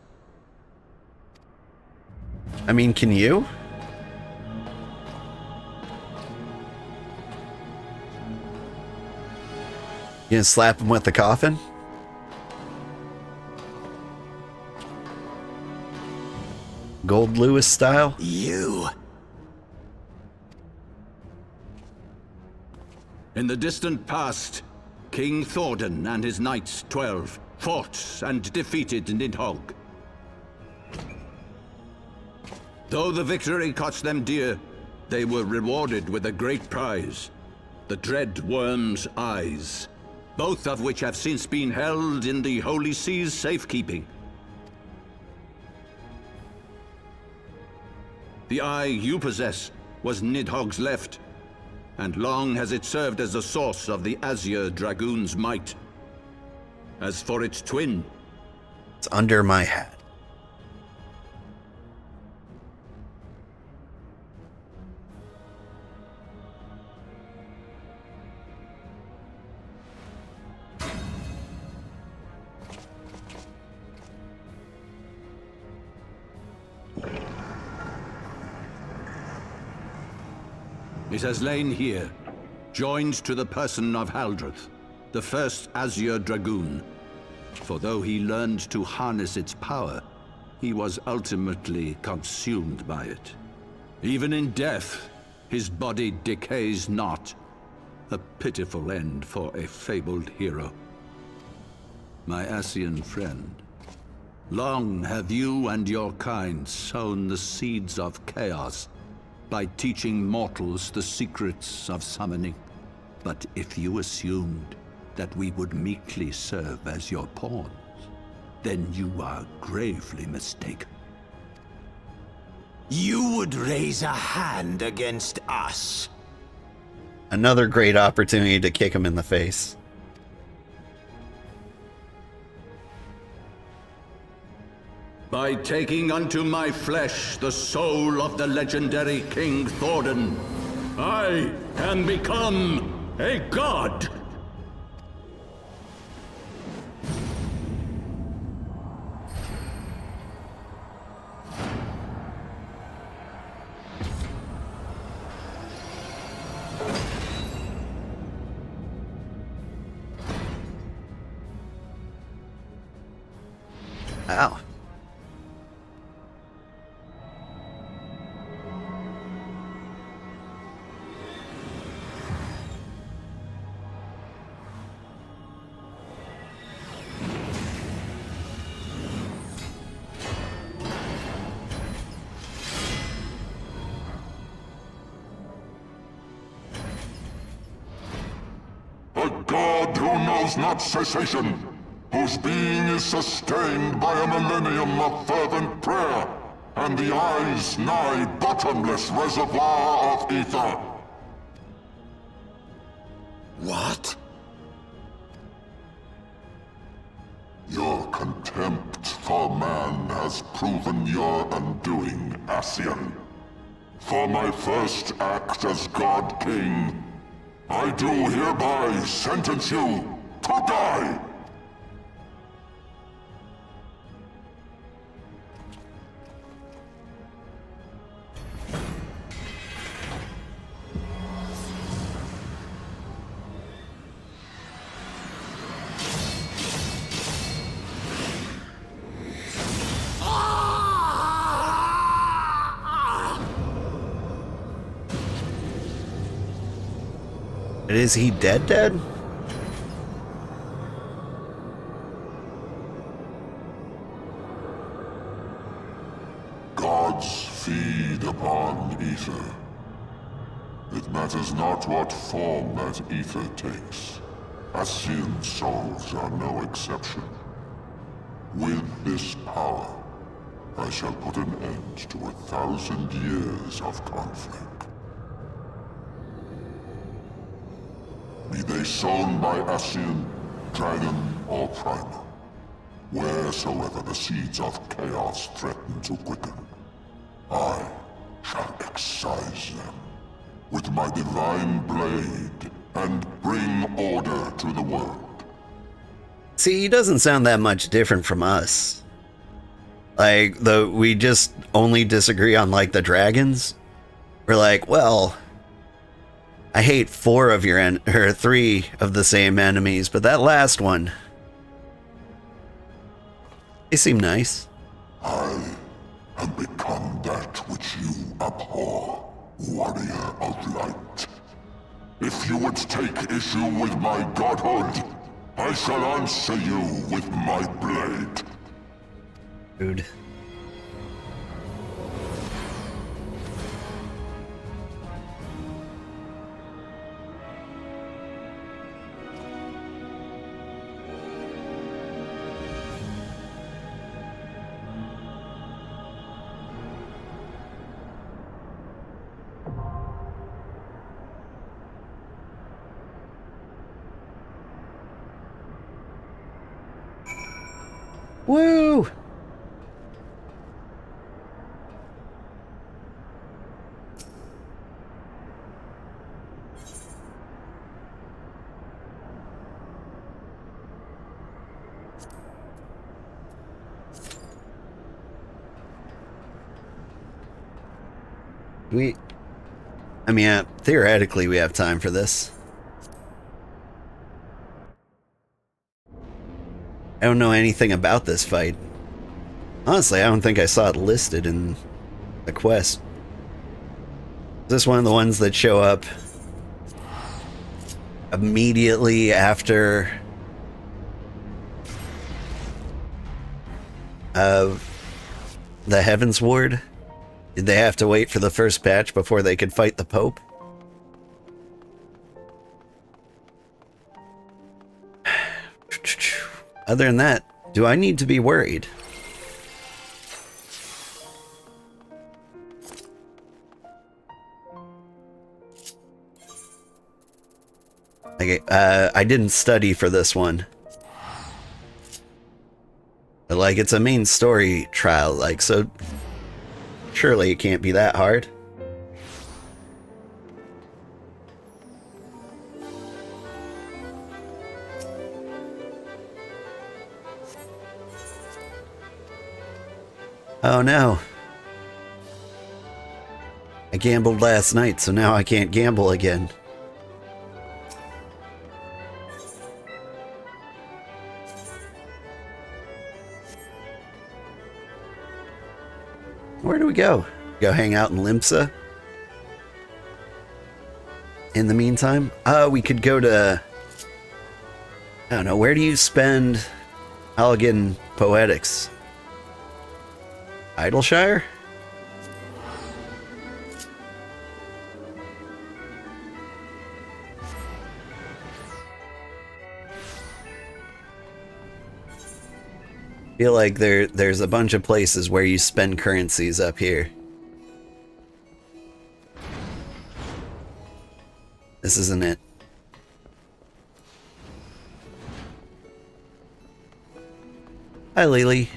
I mean, can you? You gonna slap him with the coffin? Gold Lewis style? You? In the distant past, King Thordan and his knights 12 fought and defeated Nidhogg. Though the victory cost them dear, they were rewarded with a great prize, the Dread Worm's eyes, both of which have since been held in the Holy Sea's safekeeping. The eye you possess was Nidhogg's left, and long has it served as the source of the Azure Dragoon's might. As for its twin, It's under my hat. it has lain here, joined to the person of Haldreth, the first Azure Dragoon. For though he learned to harness its power, he was ultimately consumed by it. Even in death, his body decays not. A pitiful end for a fabled hero. My Ascian friend, long have you and your kind sown the seeds of chaos by teaching mortals the secrets of summoning. But if you assumed that we would meekly serve as your pawns, then you are gravely mistaken. You would raise a hand against us? Another great opportunity to kick him in the face. By taking unto my flesh the soul of the legendary King Thordan, I can become a god! Ow. god who knows not cessation, whose being is sustained by a millennium of fervent prayer, and the eye's nigh bottomless reservoir of ether. What? Your contempt for man has proven your undoing, Ascian. For my first act as God King, I do hereby sentence you to die! Is he dead? Gods feed upon ether. It matters not what form that ether takes. Ascian souls are no exception. With this power, I shall put an end to 1,000 years of conflict. Be they sown by Ascian, dragon, or primal, wheresoever the seeds of chaos threaten to quicken, I shall excise them with my divine blade and bring order to the world. See, he doesn't sound that much different from us. Like, though we just only disagree on, like, the dragons. We're like, well, I hate 4 of your or 3 of the same enemies, but that last one, they seem nice. I have become that which you abhor, warrior of light. If you would take issue with my godhood, I shall answer you with my blade. Dude. Woo! Theoretically we have time for this. I don't know anything about this fight. Honestly, I don't think I saw it listed in the quest. Is this one of the ones that show up immediately after the Heavensward? Did they have to wait for the first patch before they could fight the Pope? Other than that, do I need to be worried? Okay, I didn't study for this one. But, like, it's a main story trial, like, so surely it can't be that hard. Oh no. I gambled last night, so now I can't gamble again. Where do we go? Go hang out in Limsa? In the meantime? We could go to... I don't know, where do you spend Halligan Poetics? Idleshire? Feel like there's a bunch of places where you spend currencies up here. This isn't it. Hi, Lily.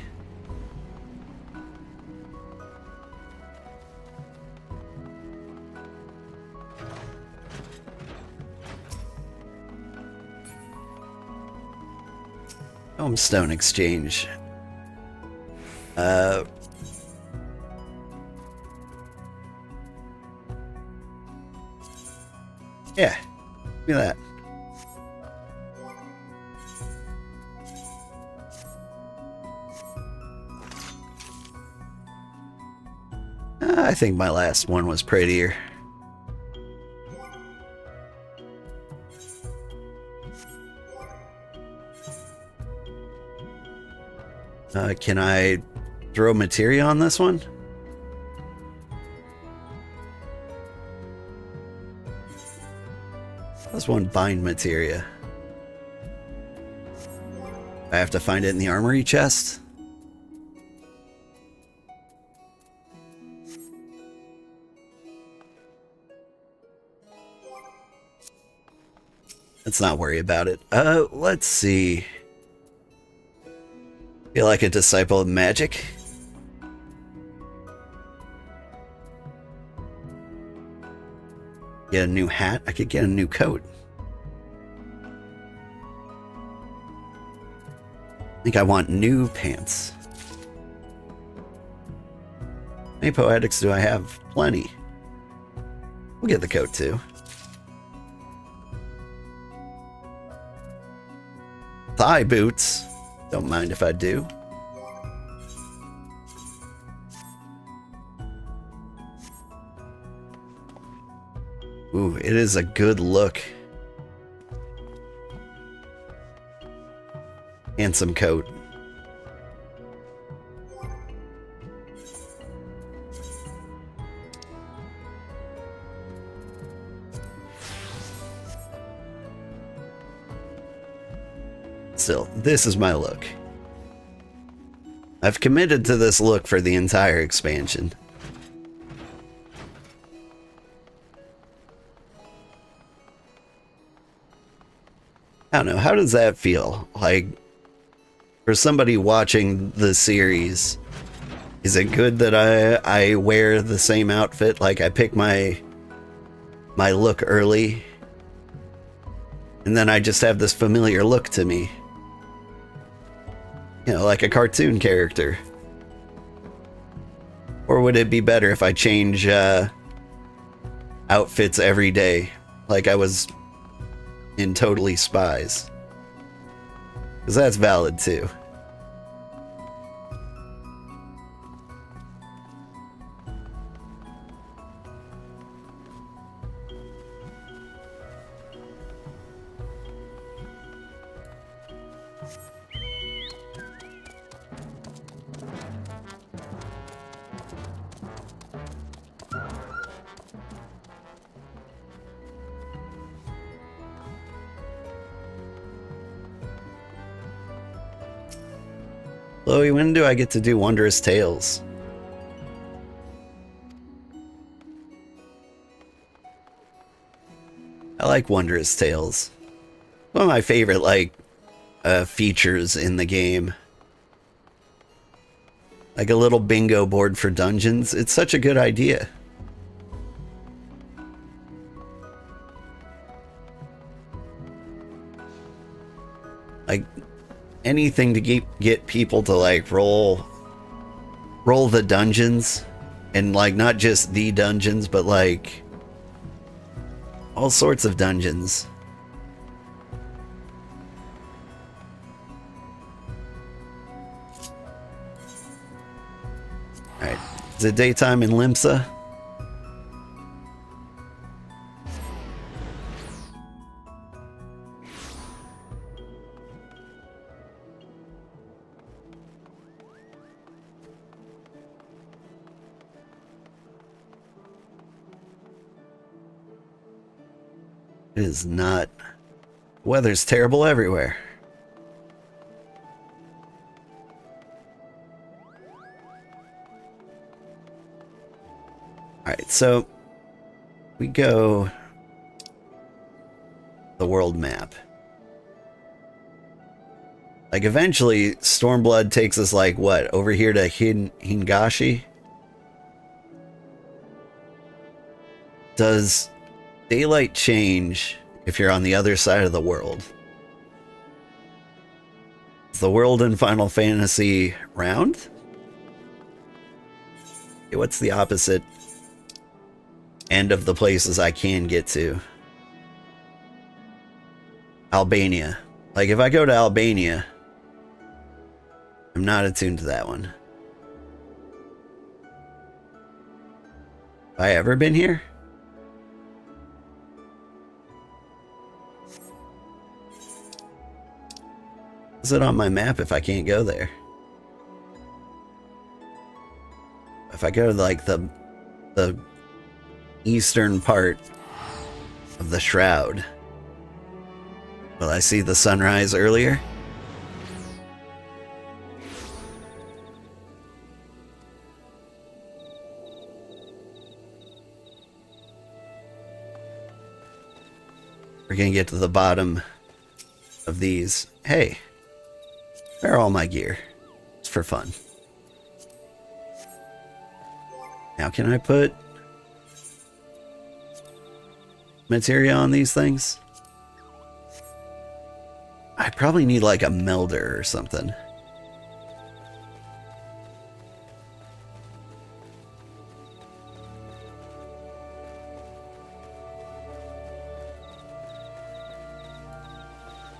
Homestone Exchange. Yeah, do that. I think my last one was prettier. Can I throw materia on this one? This one bind materia. I have to find it in the armory chest. Let's not worry about it. Let's see. Feel like a disciple of magic? Get a new hat? I could get a new coat. I think I want new pants. How many poetics do I have? Plenty. We'll get the coat too. Thigh boots. Don't mind if I do. Ooh, it is a good look. Handsome coat. Still, this is my look. I've committed to this look for the entire expansion. I don't know, how does that feel? Like, for somebody watching the series, is it good that I wear the same outfit? Like, I pick my look early, and then I just have this familiar look to me. You know, like a cartoon character. Or would it be better if I change outfits every day, like I was in Totally Spies? Because that's valid too. Chloe, when do I get to do Wondrous Tales? I like Wondrous Tales. One of my favorite, like, features in the game. Like a little bingo board for dungeons. It's such a good idea. Like, anything to get people to like roll the dungeons, and like not just the dungeons, but like all sorts of dungeons. All right, is it daytime in Limsa? It is not. Weather's terrible everywhere. Alright, so we go the world map. Like, eventually, Stormblood takes us, like, what, over here to Hingashi? Does daylight change if you're on the other side of the world? Is the world in Final Fantasy round? Okay, what's the opposite end of the places I can get to? Albania. Like, if I go to Albania, I'm not attuned to that one. Have I ever been here? Is it on my map if I can't go there? If I go to like the eastern part of the Shroud, will I see the sunrise earlier? We're gonna get to the bottom of these. Hey, where are all my gear? It's for fun. Now can I put materia on these things? I probably need like a melder or something.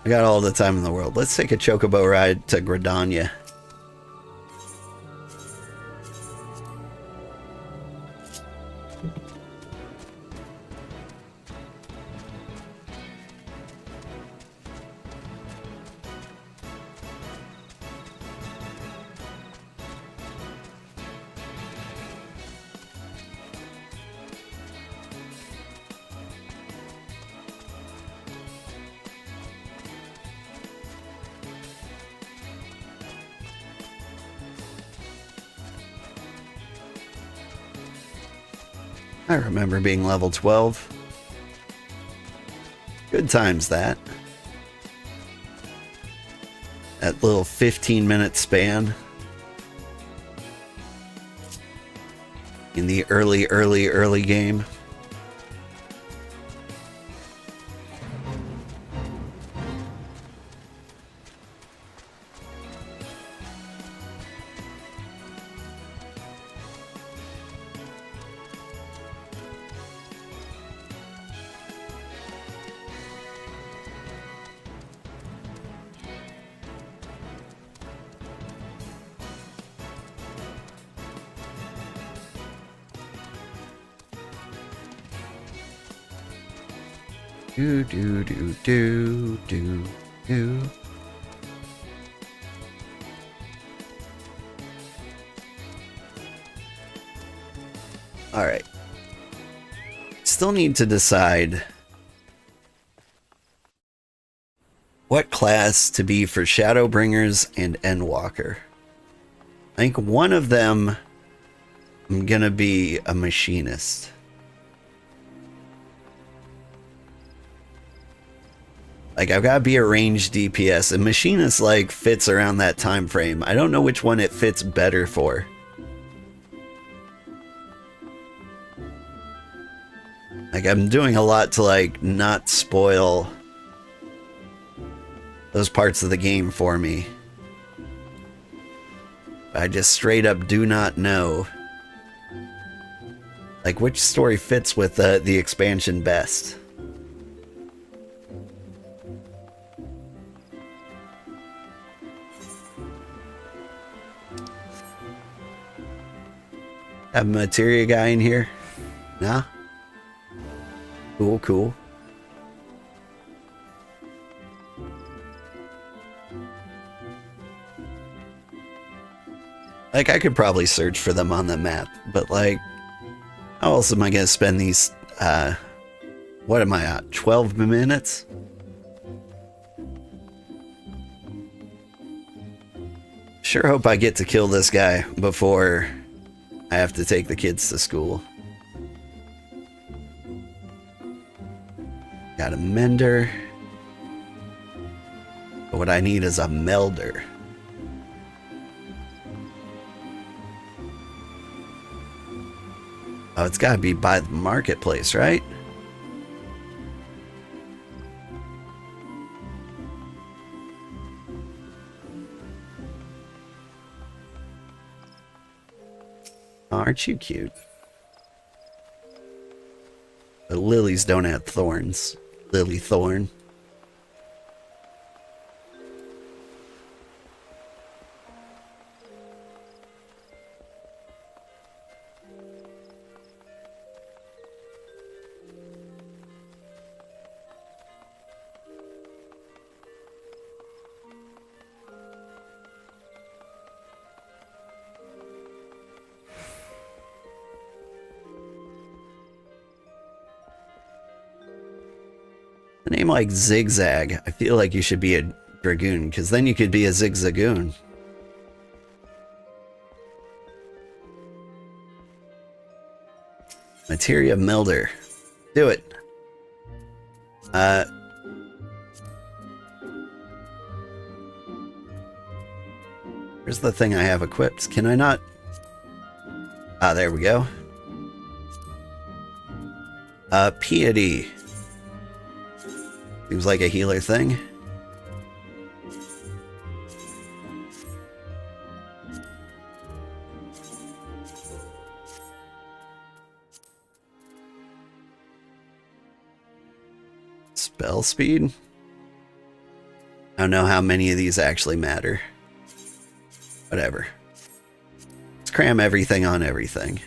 I got all the time in the world. Let's take a chocobo ride to Gridania. I remember being level 12. Good times, that. That little 15-minute span. In the early game. Do. All right. Still need to decide what class to be for Shadowbringers and Endwalker. I think one of them I'm gonna be a machinist. Like, I've got to be a ranged DPS, and Machinist, like, fits around that time frame. I don't know which one it fits better for. Like, I'm doing a lot to, like, not spoil those parts of the game for me. I just straight up do not know, like, which story fits with the expansion best. Have a materia guy in here? Nah? Cool. Like, I could probably search for them on the map, but, like, how else am I gonna spend these, what am I at, 12 minutes? Sure hope I get to kill this guy before I have to take the kids to school. got a mender. But what I need is a melder. Oh, it's gotta be by the marketplace, right? Aren't you cute? The lilies don't have thorns. Lily thorn. A name like Zigzag, I feel like you should be a Dragoon, because then you could be a Zigzagoon. Materia Melder. Do it. Where's the thing I have equipped? Can I not? Ah, there we go. Piety. Seems like a healer thing. Spell speed? I don't know how many of these actually matter. Whatever. Let's cram everything on everything.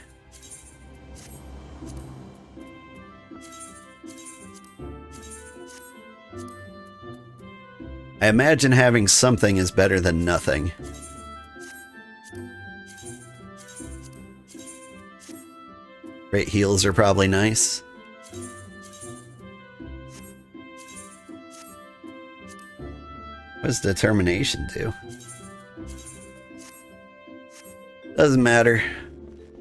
I imagine having something is better than nothing. Great heals are probably nice. What does determination do? Doesn't matter.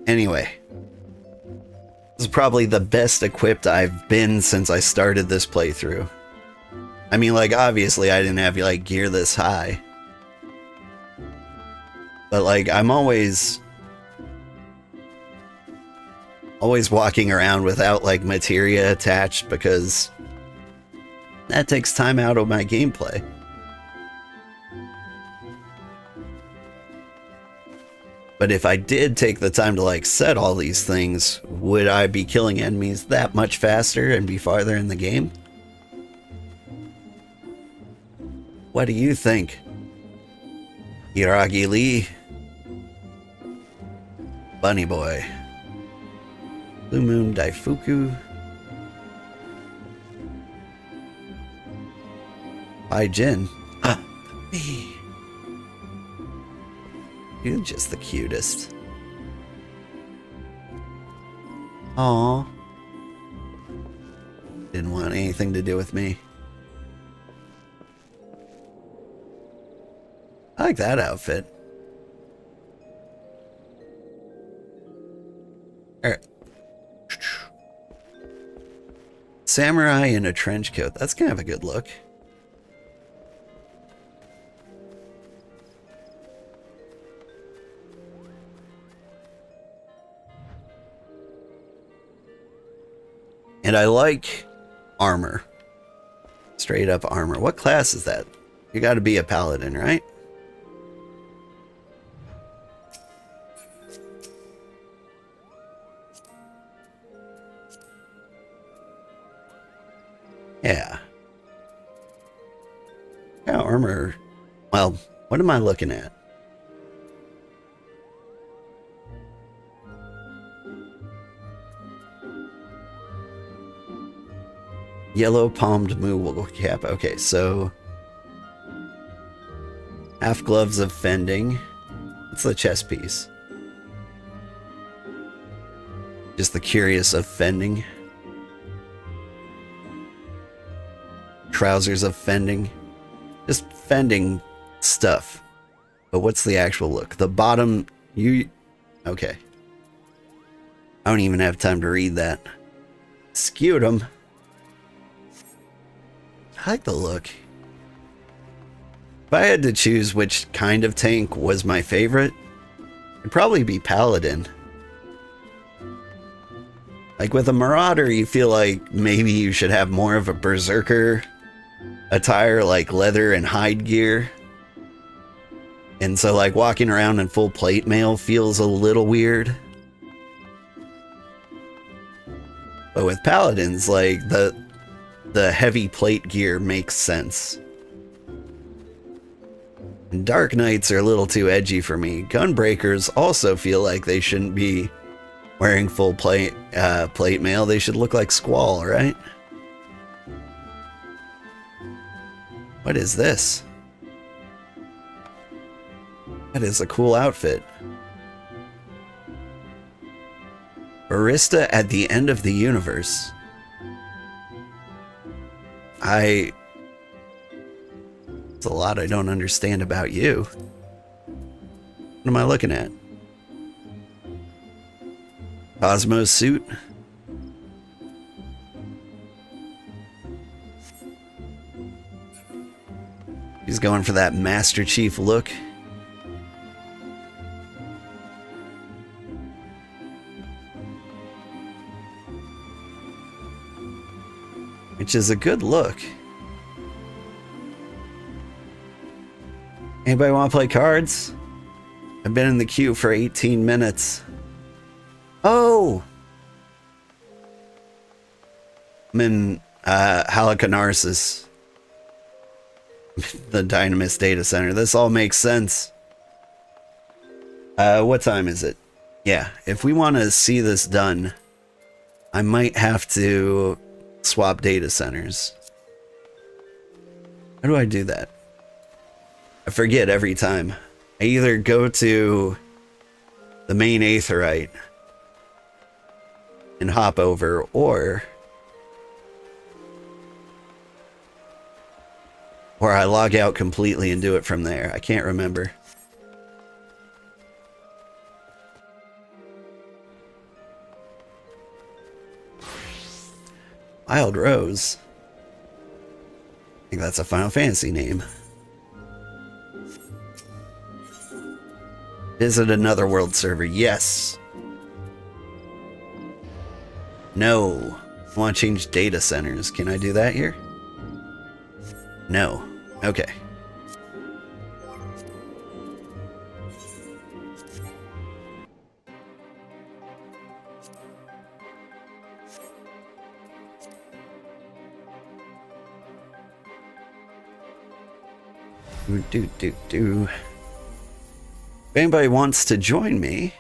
Anyway. This is probably the best equipped I've been since I started this playthrough. I mean, like, obviously I didn't have, like, gear this high. But, like, I'm always walking around without, like, materia attached because that takes time out of my gameplay. But if I did take the time to, like, set all these things, would I be killing enemies that much faster and be farther in the game? What do you think? Hiragi Lee? Bunny Boy. Blue Moon Daifuku. Bai Jin. Me. You're just the cutest. Aww. Didn't want anything to do with me. I like that outfit. Alright. Samurai in a trench coat. That's kind of a good look. And I like armor. Straight up armor. What class is that? You gotta be a paladin, right? Yeah. Yeah, armor. Well, what am I looking at? Yellow palmed moo cap. Okay, so half gloves of fending. It's the chest piece. Just the curious of fending. Trousers of fending. Just fending stuff. But what's the actual look? The bottom, okay. I don't even have time to read that. Scutum. I like the look. If I had to choose which kind of tank was my favorite, it'd probably be Paladin. Like with a Marauder, you feel like maybe you should have more of a Berserker attire, like leather and hide gear. And so like walking around in full plate mail feels a little weird. But with Paladins, like the heavy plate gear makes sense. And Dark Knights are a little too edgy for me. Gunbreakers also feel like they shouldn't be wearing full plate mail. They should look like Squall, right? What is this? That is a cool outfit. Barista at the end of the universe. It's a lot I don't understand about you. What am I looking at? Cosmo's suit? He's going for that Master Chief look. Which is a good look. Anybody want to play cards? I've been in the queue for 18 minutes. Oh! I'm in Halicarnassus, the Dynamis data center. This all makes sense. What time is it? Yeah, if we want to see this done, I might have to swap data centers. How do I do that? I forget every time. I either go to the main Aetheryte and hop over, or I log out completely and do it from there. I can't remember. Wild Rose. I think that's a Final Fantasy name. Visit another world server. Yes. No. I want to change data centers. Can I do that here? No. Okay. If anybody wants to join me,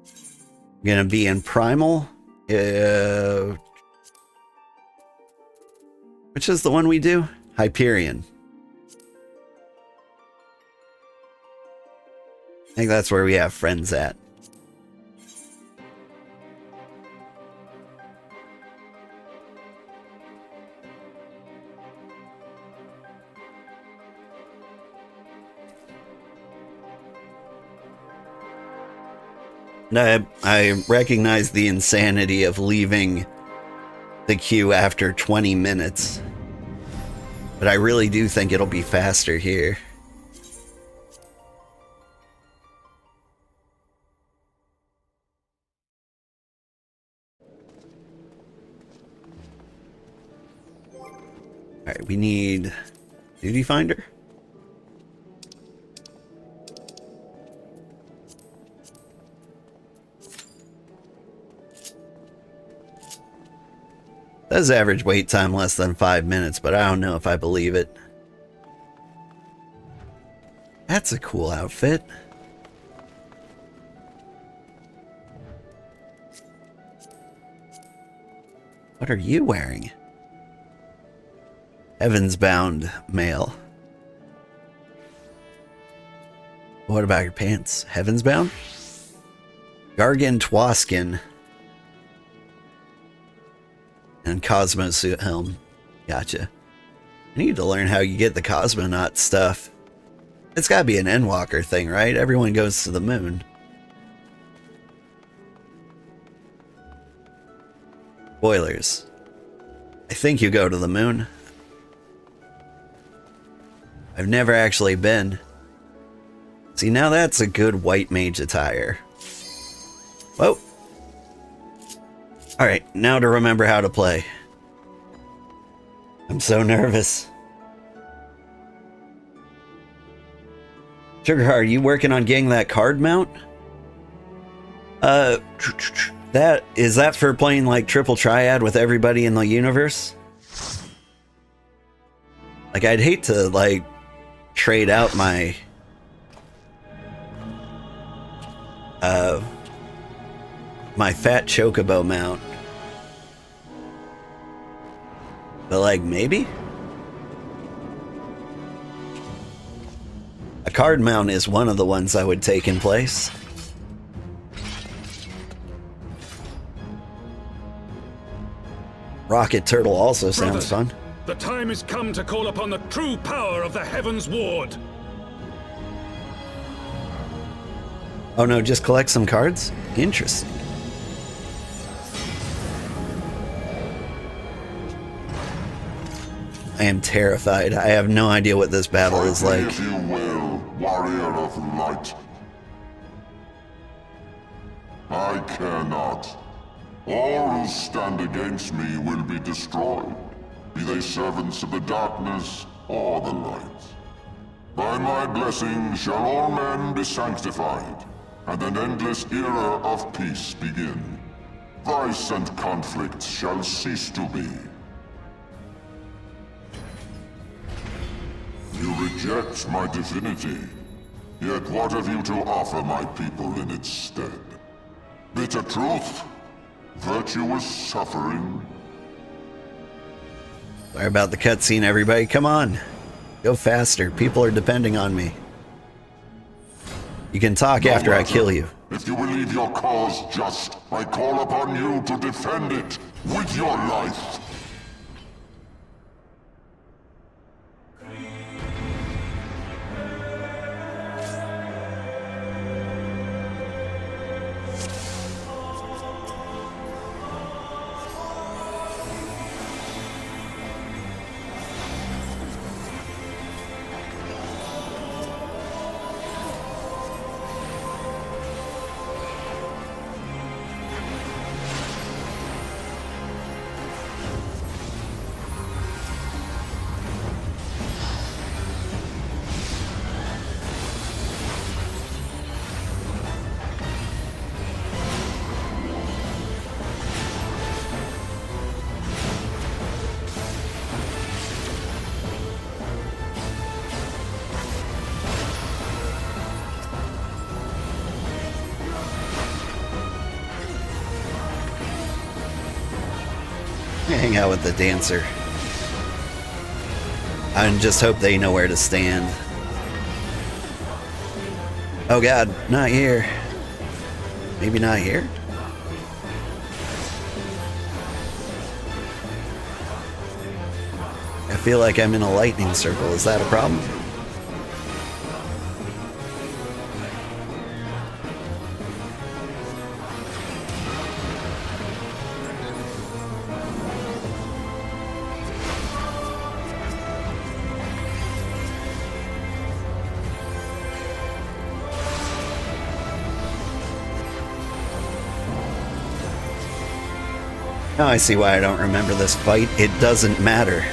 I'm gonna be in Primal. Which is the one we do? Hyperion. I think that's where we have friends at. I recognize the insanity of leaving the queue after 20 minutes. But I really do think it'll be faster here. Alright, we need Duty Finder. Does average wait time less than 5 minutes, but I don't know if I believe it. That's a cool outfit. What are you wearing? Heavensbound male. What about your pants? Heavensbound? Gargantuaskin. And Cosmo suit helm. Gotcha. I need to learn how you get the cosmonaut stuff. It's gotta be an Endwalker thing, right? Everyone goes to the moon. Spoilers. I think you go to the moon. I've never actually been. See, now that's a good white mage attire. Whoa. Alright, now to remember how to play. I'm so nervous. Sugarheart, you working on getting that card mount? Is that for playing like triple triad with everybody in the universe? Like, I'd hate to like trade out my my fat chocobo mount. But like, maybe? A card mount is one of the ones I would take in place. Rocket Turtle also sounds fun. The time has come to call upon the true power of the Heavensward. Oh no, just collect some cards? Interesting. I am terrified. I have no idea what this battle is like. If you will, warrior of light. I care not. All who stand against me will be destroyed, be they servants of the darkness or the light. By my blessing shall all men be sanctified, and an endless era of peace begin. Vice and conflict shall cease to be. You reject my divinity, yet what have you to offer my people in its stead? Bitter truth? Virtuous suffering? Sorry about the cutscene, everybody. Come on. Go faster. People are depending on me. You can talk after I kill you. If you believe your cause just, I call upon you to defend it with your life. Hang out with the dancer. I just hope they know where to stand. Oh god, not here. Maybe not here? I feel like I'm in a lightning circle. Is that a problem? Now I see why I don't remember this fight. It doesn't matter.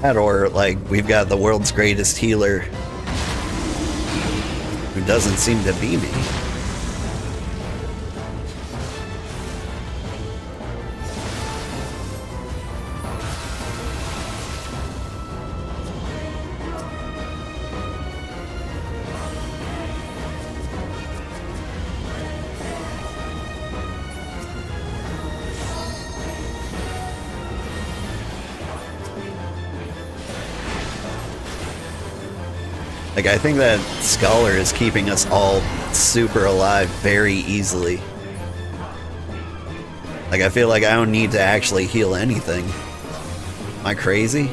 That or, like, we've got the world's greatest healer who doesn't seem to be me. Like, I think that Scholar is keeping us all super alive very easily. Like, I feel like I don't need to actually heal anything. Am I crazy?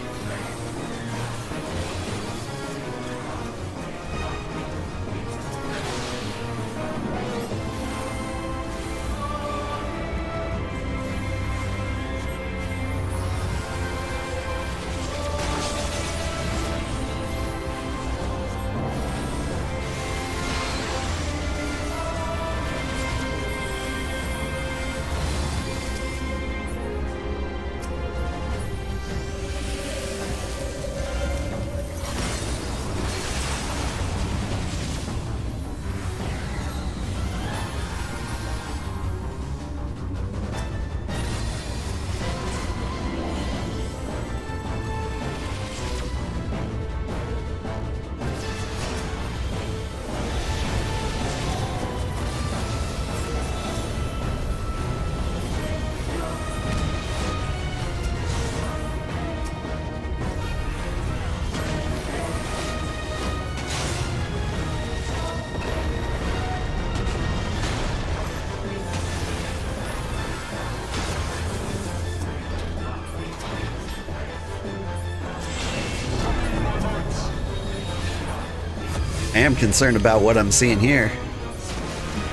I am concerned about what I'm seeing here.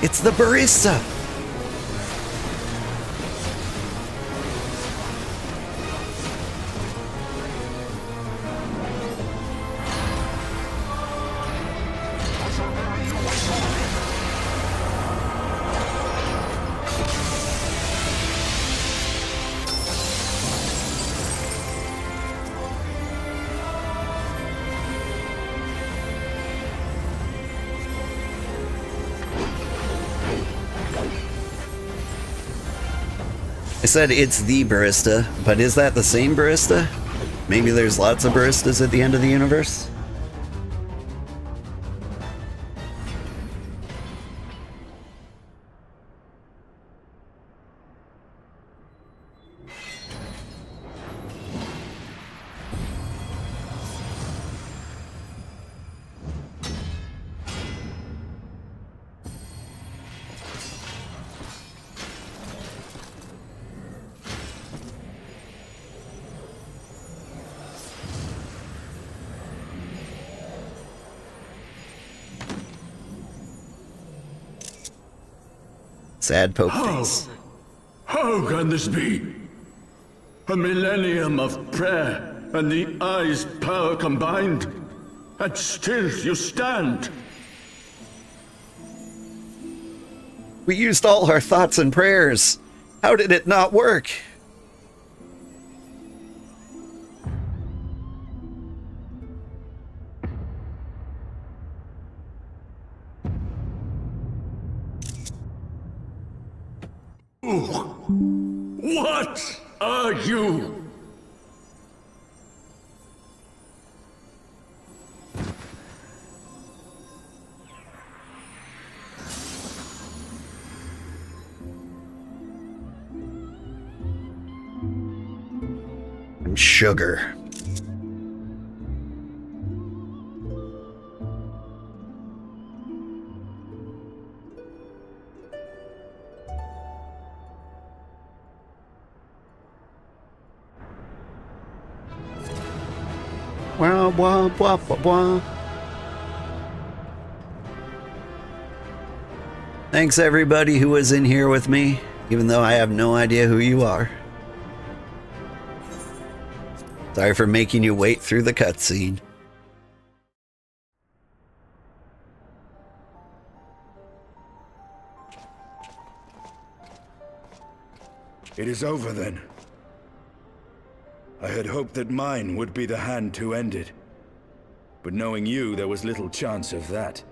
It's the barista! I said it's the barista, but is that the same barista? Maybe there's lots of baristas at the end of the universe? Sad Pope face. How can this be? A millennium of prayer and the Eye's power combined, and still you stand. We used all our thoughts and prayers. How did it not work? What are you? I'm sugar. Wah, wah, wah, wah, wah. Thanks everybody who was in here with me, even though I have no idea who you are. Sorry for making you wait through the cutscene. It is over then. I had hoped that mine would be the hand to end it. But knowing you, there was little chance of that.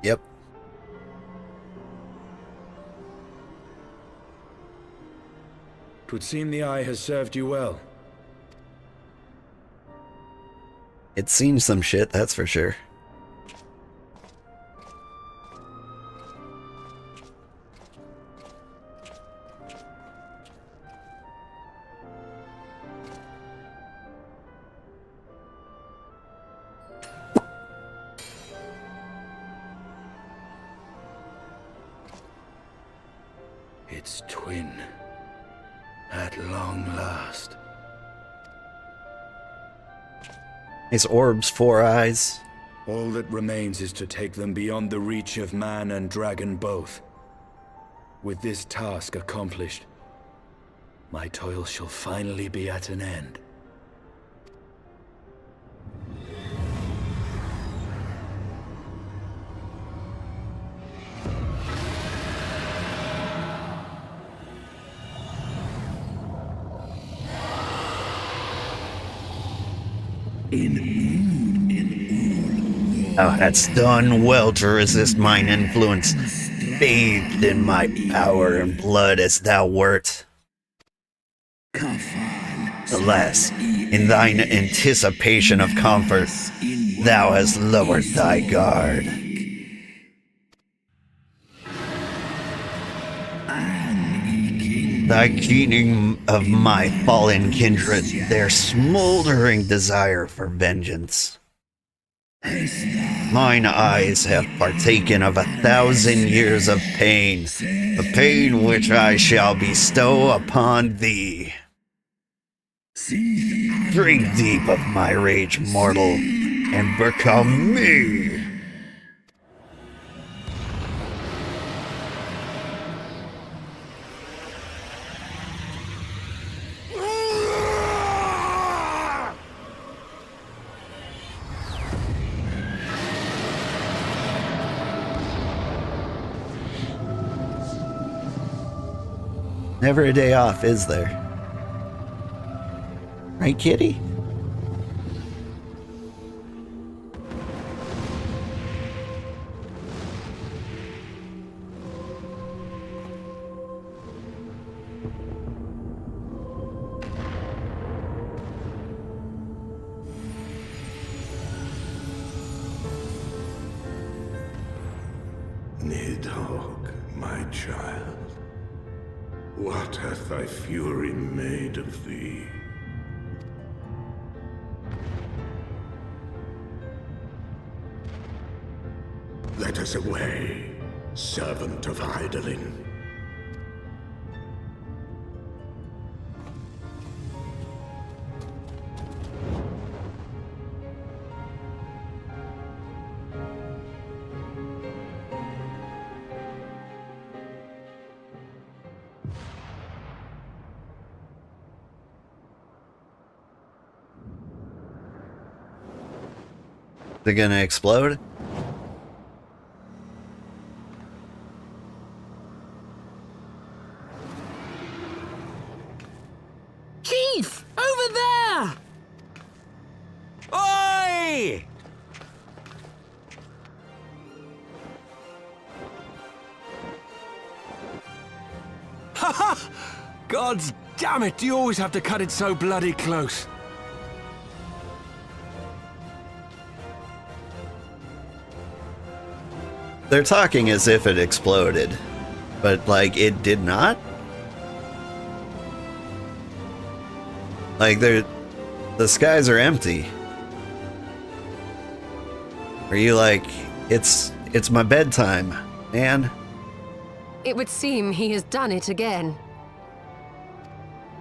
Yep. Twould seem the Eye has served you well. It's seen some shit, that's for sure. Its twin. long last. His orb's 4 eyes. All that remains is to take them beyond the reach of man and dragon both. With this task accomplished, my toil shall finally be at an end. Thou hast done well to resist mine influence, bathed in my power and blood as thou wert. Alas, in thine anticipation of comfort, thou hast lowered thy guard. Thy keening of my fallen kindred, their smoldering desire for vengeance. Mine eyes have partaken of 1,000 years of pain, a pain which I shall bestow upon thee. Drink deep of my rage, mortal, and become me. Never a day off, is there? Right, kitty? Nidhogg, my child. What hath thy fury made of thee? Let us away, servant of Hydaelyn. They're gonna explode? Chief! Over there! Oi! Haha! Gods damn it, you always have to cut it so bloody close. They're talking as if it exploded, but like it did not. Like the skies are empty. Are you like, it's my bedtime, man? It would seem he has done it again.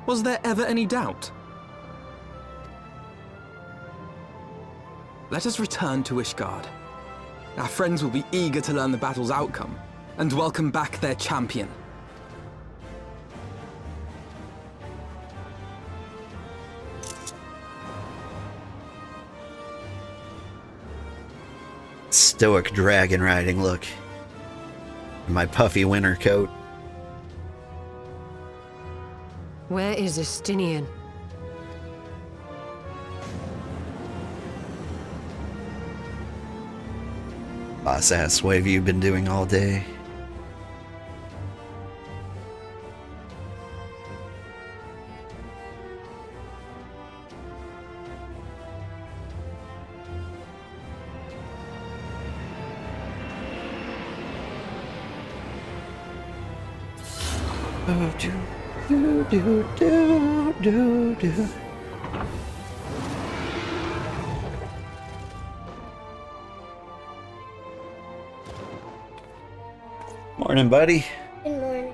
Was there ever any doubt? Let us return to Ishgard. Our friends will be eager to learn the battle's outcome, and welcome back their champion. Stoic dragon riding look. My puffy winter coat. Where is Estinian? Boss ass, what have you been doing all day? Do. Morning, buddy. Good morning.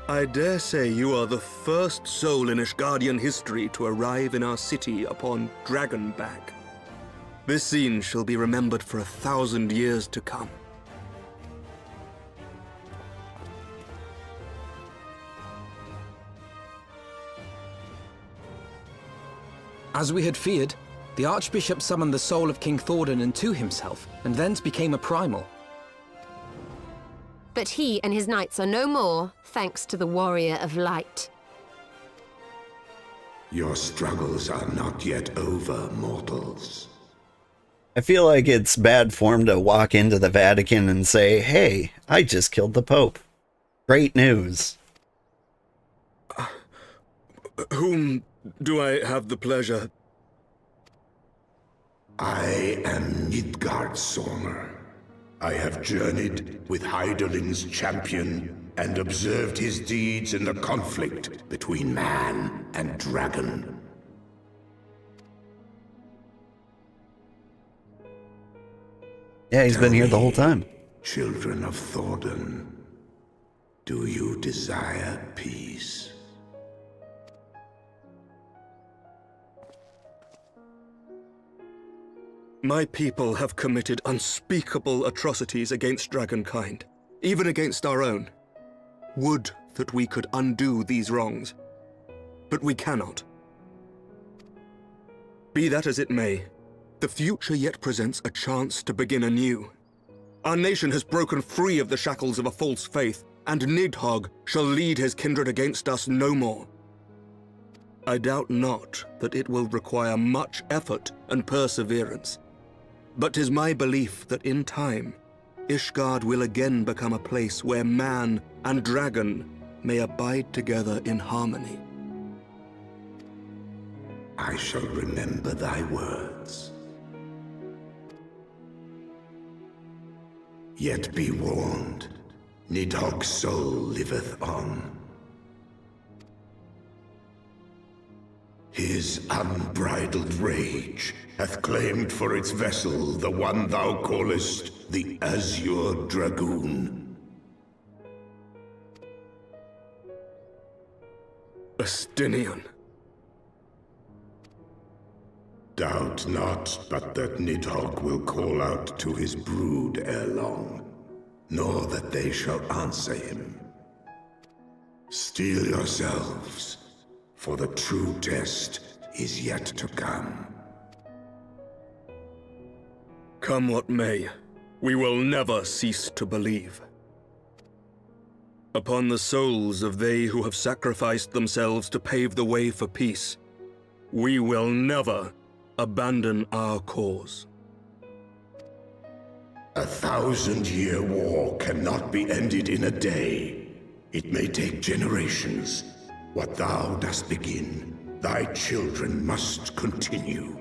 I dare say you are the first soul in Ishgardian history to arrive in our city upon Dragonback. This scene shall be remembered for 1,000 years to come. As we had feared, the Archbishop summoned the soul of King Thordan into himself, and thence became a primal. But he and his knights are no more, thanks to the Warrior of Light. Your struggles are not yet over, mortals. I feel like it's bad form to walk into the Vatican and say, hey, I just killed the Pope. Great news. Whom do I have the pleasure? I am Midgardsormr. I have journeyed with Hydalin's champion and observed his deeds in the conflict between man and dragon. Yeah, he's been here the whole time. Children of Thordan, do you desire peace? My people have committed unspeakable atrocities against dragonkind, even against our own. Would that we could undo these wrongs, but we cannot. Be that as it may, the future yet presents a chance to begin anew. Our nation has broken free of the shackles of a false faith, and Nidhogg shall lead his kindred against us no more. I doubt not that it will require much effort and perseverance. But 'tis my belief that in time, Ishgard will again become a place where man and dragon may abide together in harmony. I shall remember thy words. Yet be warned, Nidhogg's soul liveth on. His unbridled rage hath claimed for its vessel the one thou callest the Azure Dragoon. Estinian. Doubt not but that Nidhogg will call out to his brood ere long, nor that they shall answer him. Steel yourselves, for the true test is yet to come. Come what may, we will never cease to believe. Upon the souls of they who have sacrificed themselves to pave the way for peace, we will never abandon our cause. 1,000-year war cannot be ended in a day. It may take generations. What thou dost begin, thy children must continue.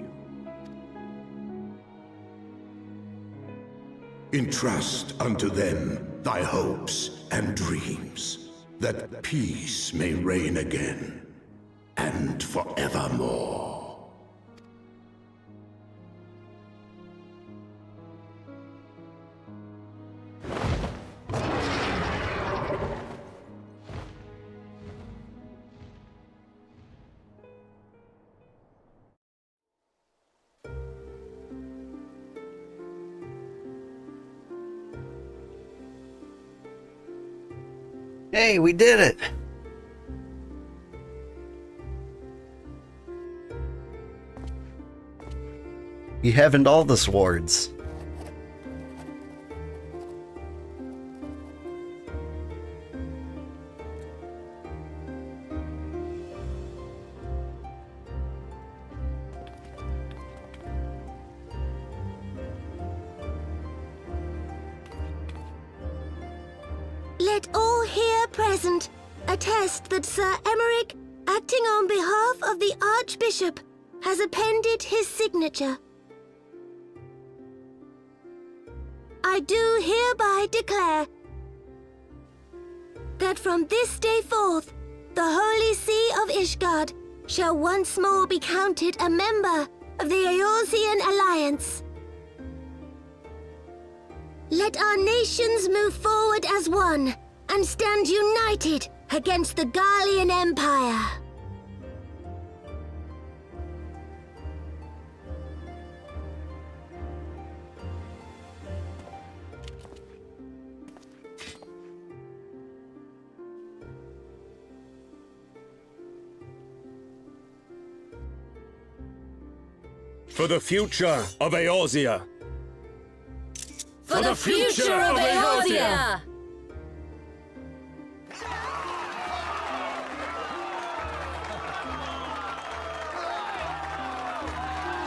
Entrust unto them thy hopes and dreams, that peace may reign again, and forevermore. Hey, we did it! You haven't all the swords. Let all here present attest that Sir Emeric, acting on behalf of the Archbishop, has appended his signature. I do hereby declare that from this day forth, the Holy See of Ishgard shall once more be counted a member of the Eorzean Alliance. Let our nations move forward as one and stand united against the Garlean Empire. For the future of Eorzea. For the future of Eorzea!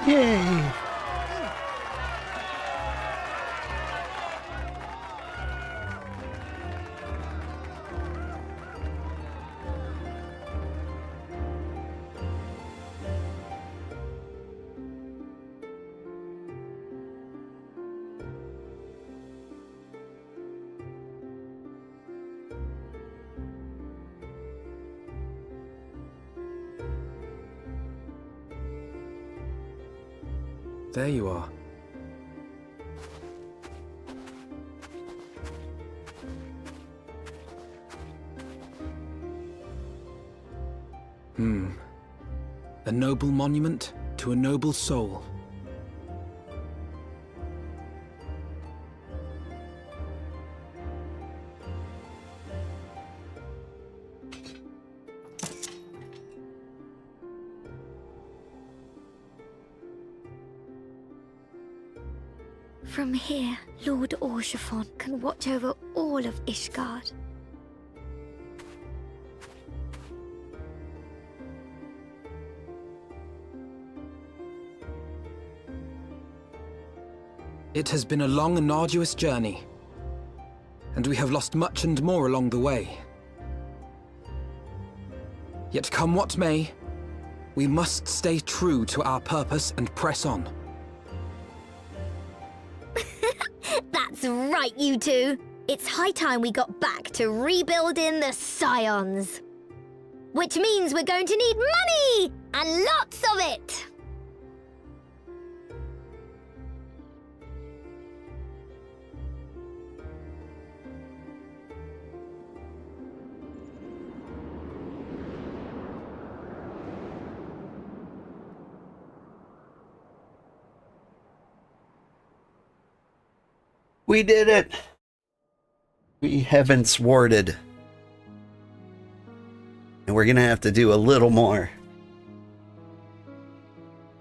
Yay! There you are. A noble monument to a noble soul. From here, Lord Orshafon can watch over all of Ishgard. It has been a long and arduous journey, and we have lost much and more along the way. Yet come what may, we must stay true to our purpose and press on. That's right, you two. It's high time we got back to rebuilding the Scions. Which means we're going to need money! And lots of it! We did it! We Heavenswarded. And we're gonna have to do a little more.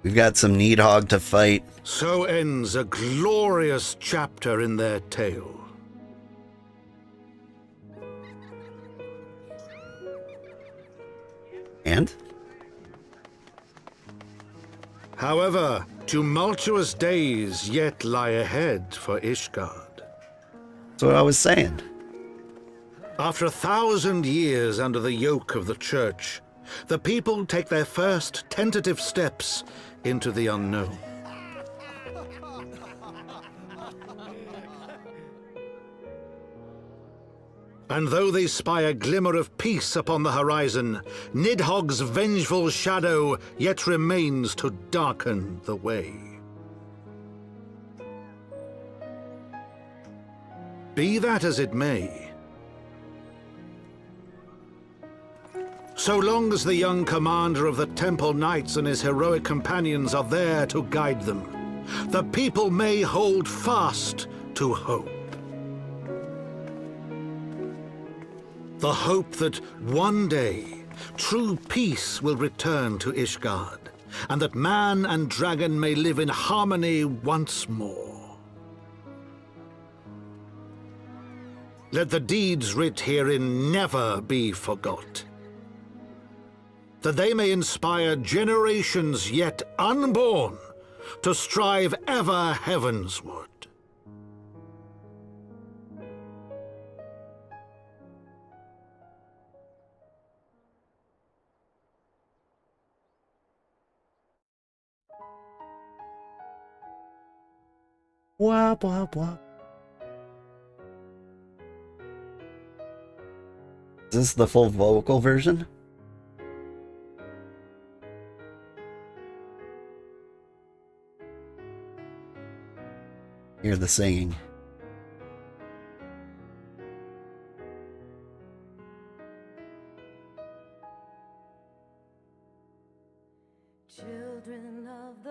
We've got some Needhog to fight. So ends a glorious chapter in their tale. And? However, tumultuous days yet lie ahead for Ishgard. That's what I was saying. After 1,000 years under the yoke of the Church, the people take their first tentative steps into the unknown. And though they spy a glimmer of peace upon the horizon, Nidhogg's vengeful shadow yet remains to darken the way. Be that as it may, so long as the young commander of the Temple Knights and his heroic companions are there to guide them, the people may hold fast to hope. The hope that one day true peace will return to Ishgard, and that man and dragon may live in harmony once more. Let the deeds writ herein never be forgot, that they may inspire generations yet unborn to strive ever heavensward. Wah, wah, wah. Is this the full vocal version? Hear the singing.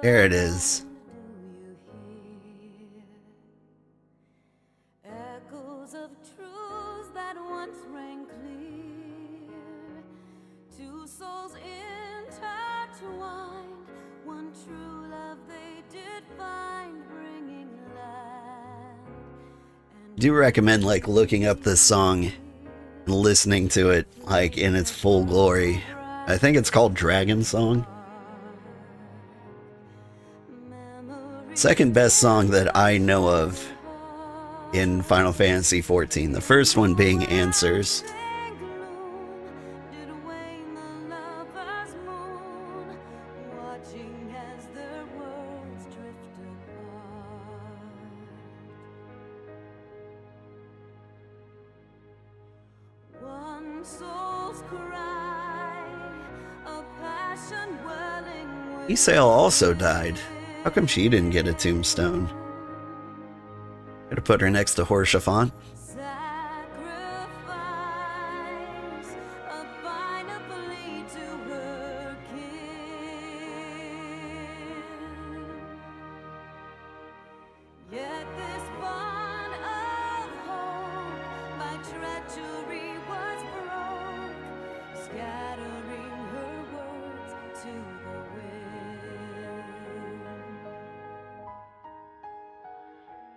There it is. Echoes of truths that once rang clear. Two souls intertwined. One true love they did find, bringing land. Do recommend like looking up this song and listening to it like in its full glory. I think it's called Dragon Song. Second best song that I know of in Final Fantasy XIV. The first one being Answers. Isael also died. How come she didn't get a tombstone? Gotta put her next to Horshaphant.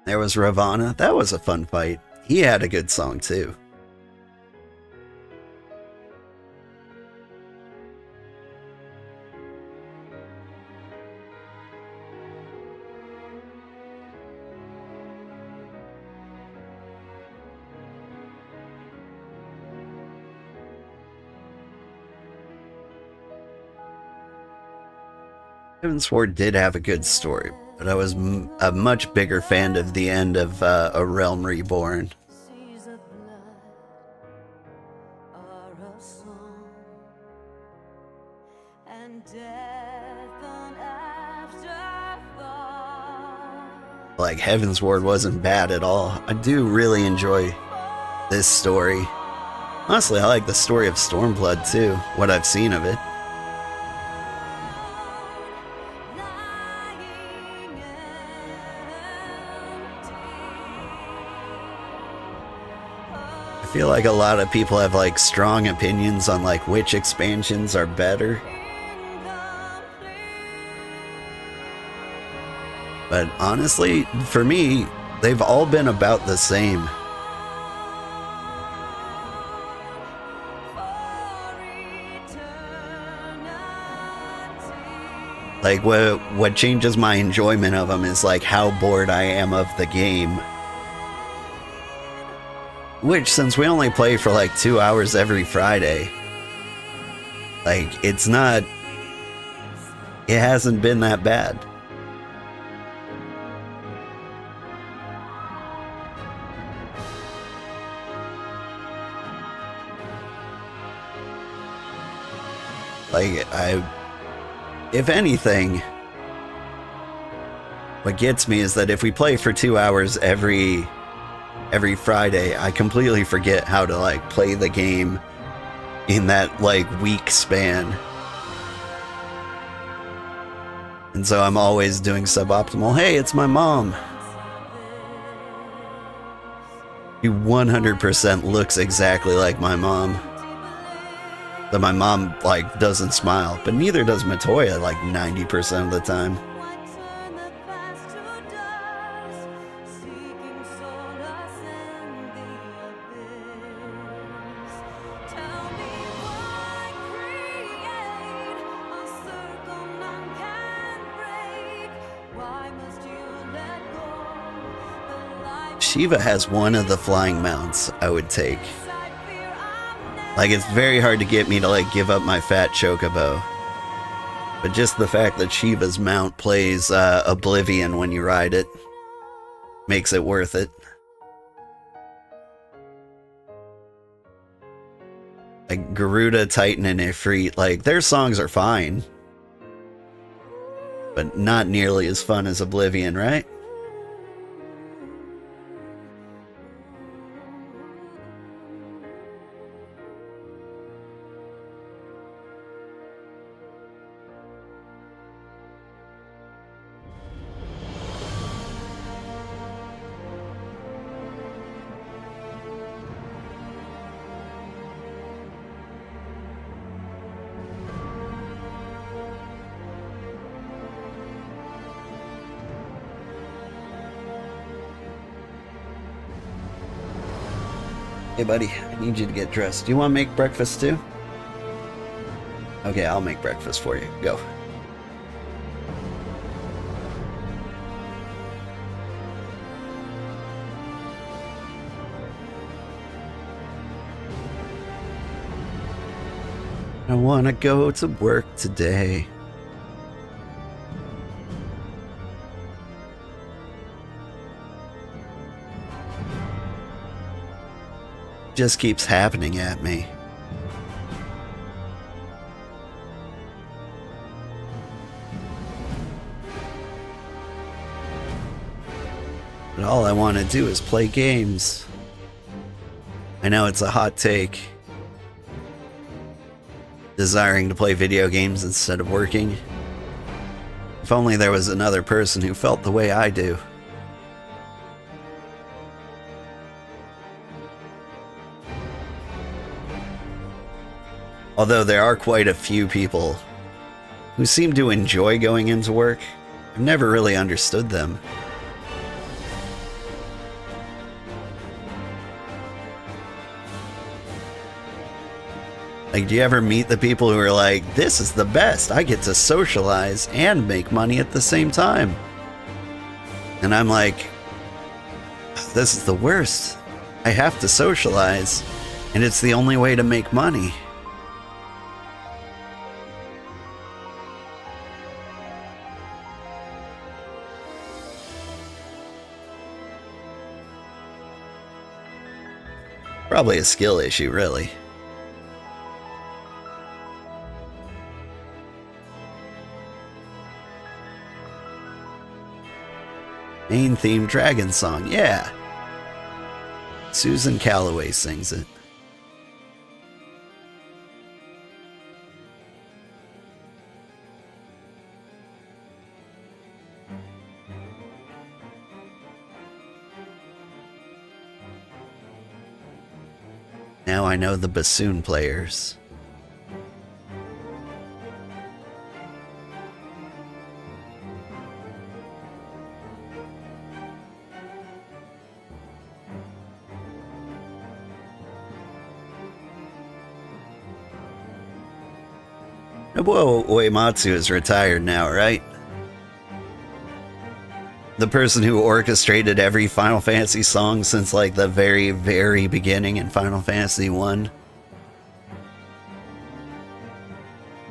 There was Ravana. That was a fun fight. He had a good song too. Heavensward did have a good story, but I was a much bigger fan of the end of A Realm Reborn. Like, Heavensward wasn't bad at all. I do really enjoy this story. Honestly, I like the story of Stormblood too, what I've seen of it. I feel like a lot of people have like strong opinions on like which expansions are better. But honestly, for me, they've all been about the same. Like what changes my enjoyment of them is like how bored I am of the game. Which, since we only play for like 2 hours every Friday, like, it hasn't been that bad. Like, if anything, what gets me is that if we play for 2 hours every Friday, I completely forget how to like play the game in that like week span. And so I'm always doing suboptimal. Hey, it's my mom. He 100% looks exactly like my mom. But my mom like doesn't smile, but neither does Matoya like 90% of the time. Shiva has one of the flying mounts I would take. Like, it's very hard to get me to like give up my fat chocobo. But just the fact that Shiva's mount plays Oblivion when you ride it makes it worth it. Like Garuda, Titan, and Ifrit, like their songs are fine. But not nearly as fun as Oblivion, right? Hey, buddy, I need you to get dressed. Do you want to make breakfast too? Okay, I'll make breakfast for you. Go. I want to go to work today. Just keeps happening at me. But all I want to do is play games. I know it's a hot take, desiring to play video games instead of working. If only there was another person who felt the way I do. Although there are quite a few people who seem to enjoy going into work, I've never really understood them. Like, do you ever meet the people who are like, this is the best, I get to socialize and make money at the same time? And I'm like, this is the worst. I have to socialize, and it's the only way to make money. Probably a skill issue, really. Main theme dragon song, yeah. Susan Calloway sings it. Now I know the bassoon players. Nobuo Uematsu is retired now, right? The person who orchestrated every Final Fantasy song since like the very, very beginning in Final Fantasy 1.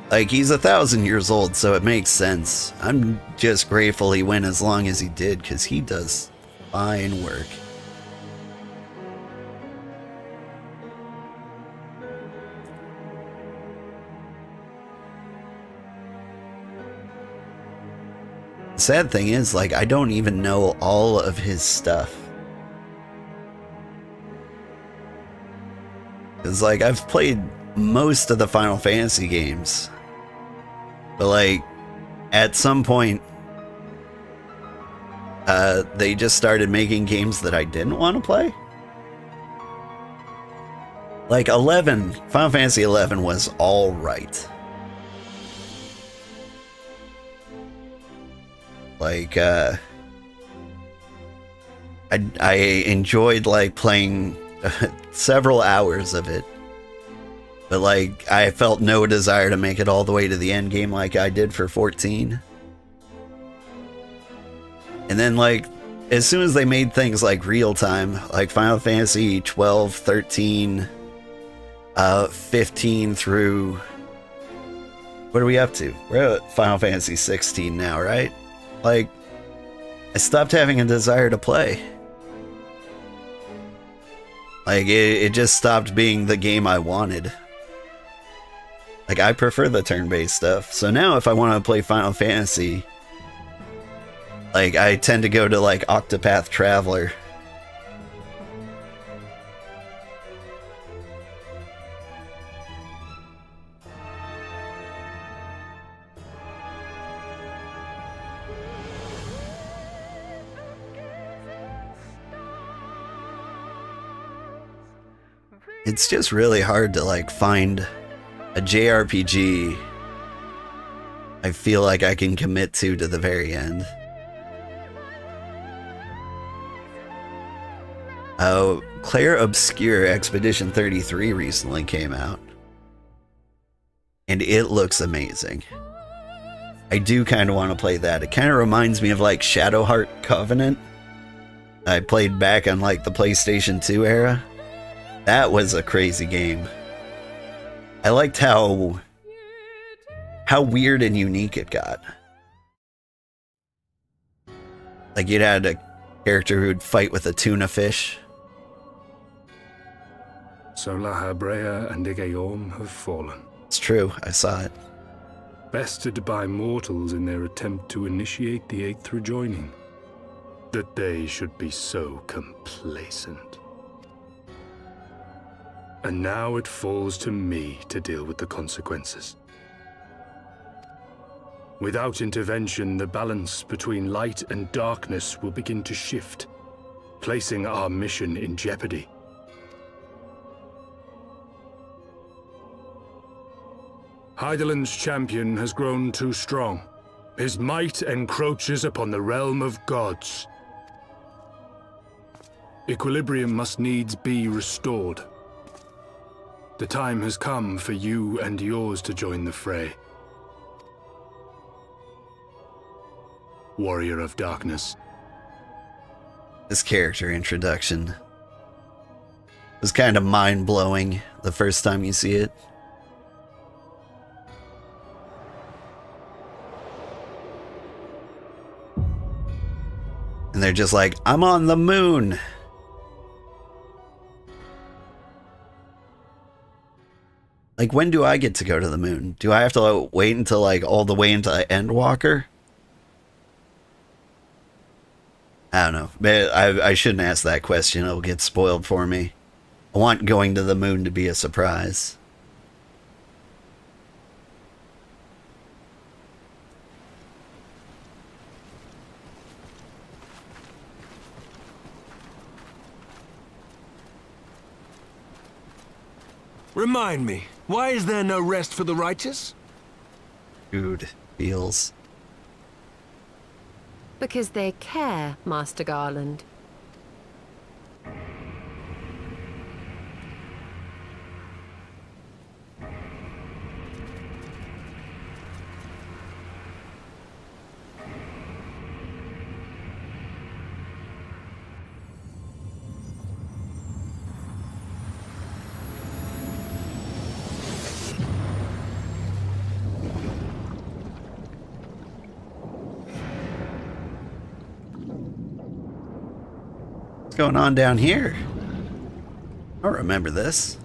Like, he's 1,000 years old, so it makes sense. I'm just grateful he went as long as he did, because he does fine work. The sad thing is, like, I don't even know all of his stuff. Because, like, I've played most of the Final Fantasy games. But, like, at some point, they just started making games that I didn't want to play. Like, Final Fantasy 11 was alright. Like, I enjoyed, like, playing several hours of it. But, like, I felt no desire to make it all the way to the end game like I did for 14. And then, like, as soon as they made things like real time, like Final Fantasy 12, 13, 15 through... What are we up to? We're at Final Fantasy 16 now, right? Like, I stopped having a desire to play. Like, it just stopped being the game I wanted. Like, I prefer the turn-based stuff. So now if I want to play Final Fantasy, like, I tend to go to, like, Octopath Traveler. It's just really hard to, like, find a JRPG I feel like I can commit to the very end. Oh, Claire Obscure Expedition 33 recently came out. And it looks amazing. I do kind of want to play that. It kind of reminds me of like Shadowheart Covenant. I played back on like the PlayStation 2 era. That was a crazy game. I liked how weird and unique it got. Like you'd had a character who'd fight with a tuna fish. So La Habrea and Igaeorm have fallen. It's true, I saw it. Bested by mortals in their attempt to initiate the Eighth Rejoining. That they should be so complacent. And now it falls to me to deal with the consequences. Without intervention, the balance between light and darkness will begin to shift, placing our mission in jeopardy. Hydaelyn's champion has grown too strong. His might encroaches upon the realm of gods. Equilibrium must needs be restored. The time has come for you and yours to join the fray. Warrior of Darkness. This character introduction was kind of mind-blowing the first time you see it. And they're just like, I'm on the moon. Like, when do I get to go to the moon? Do I have to wait until like all the way into Endwalker? I don't know. But I shouldn't ask that question. It'll get spoiled for me. I want going to the moon to be a surprise. Remind me, why is there no rest for the righteous? Dude, feels. Because they care, Master Garland. What's going on down here? I don't remember this.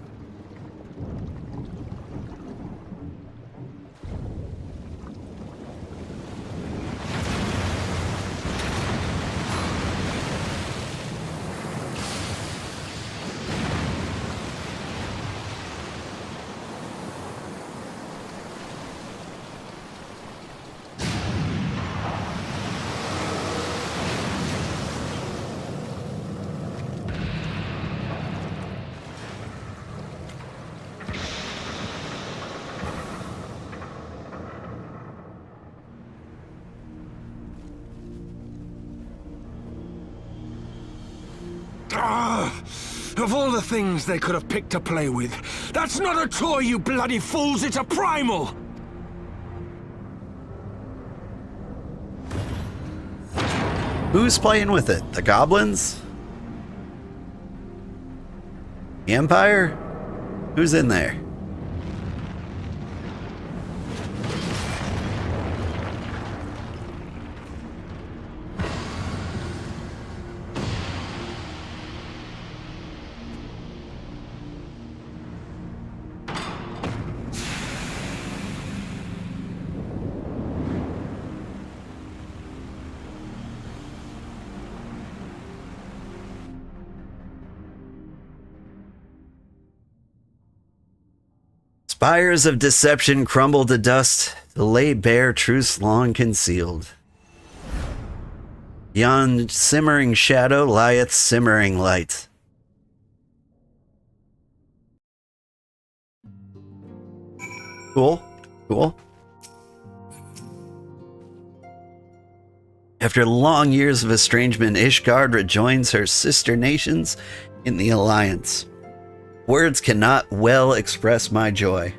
Of all the things they could have picked to play with, that's not a toy, you bloody fools, it's a primal! Who's playing with it? The goblins? The Empire? Who's in there? Spires of deception crumble to dust to lay bare truths long concealed. Beyond simmering shadow lieth simmering light. Cool. Cool. After long years of estrangement, Ishgard rejoins her sister nations in the Alliance. Words cannot well express my joy.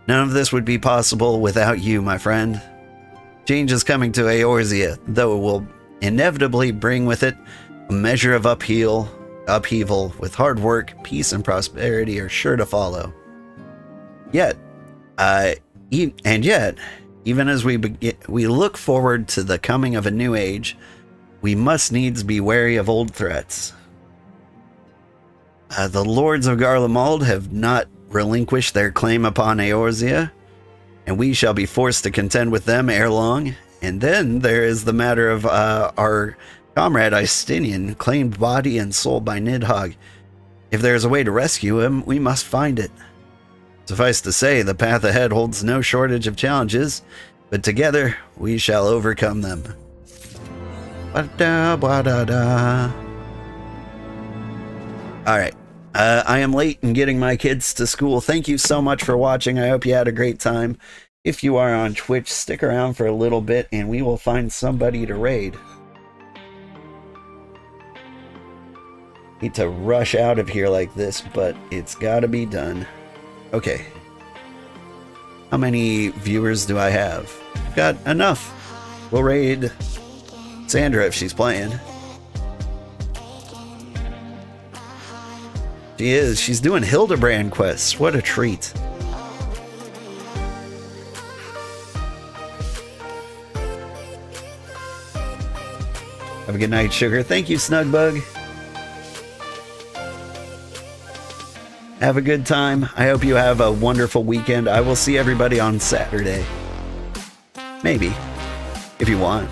None of this would be possible without you, my friend. Change is coming to Eorzea, though it will inevitably bring with it a measure of upheaval with hard work, peace, and prosperity are sure to follow. Yet, even as we look forward to the coming of a new age, we must needs be wary of old threats. The lords of Garlemald have not relinquished their claim upon Eorzea, and we shall be forced to contend with them ere long. And then there is the matter of our comrade Istinian, claimed body and soul by Nidhogg. If there is a way to rescue him, we must find it. Suffice to say, the path ahead holds no shortage of challenges, but together we shall overcome them. Alright. I am late in getting my kids to school. Thank you so much for watching. I hope you had a great time. If you are on Twitch, stick around for a little bit and we will find somebody to raid. Need to rush out of here like this, but it's gotta be done. Okay. How many viewers do I have? Got enough. We'll raid Sandra if she's playing. She is. She's doing Hildebrand quests. What a treat. Have a good night, Sugar. Thank you, Snugbug. Have a good time. I hope you have a wonderful weekend. I will see everybody on Saturday. Maybe, if you want.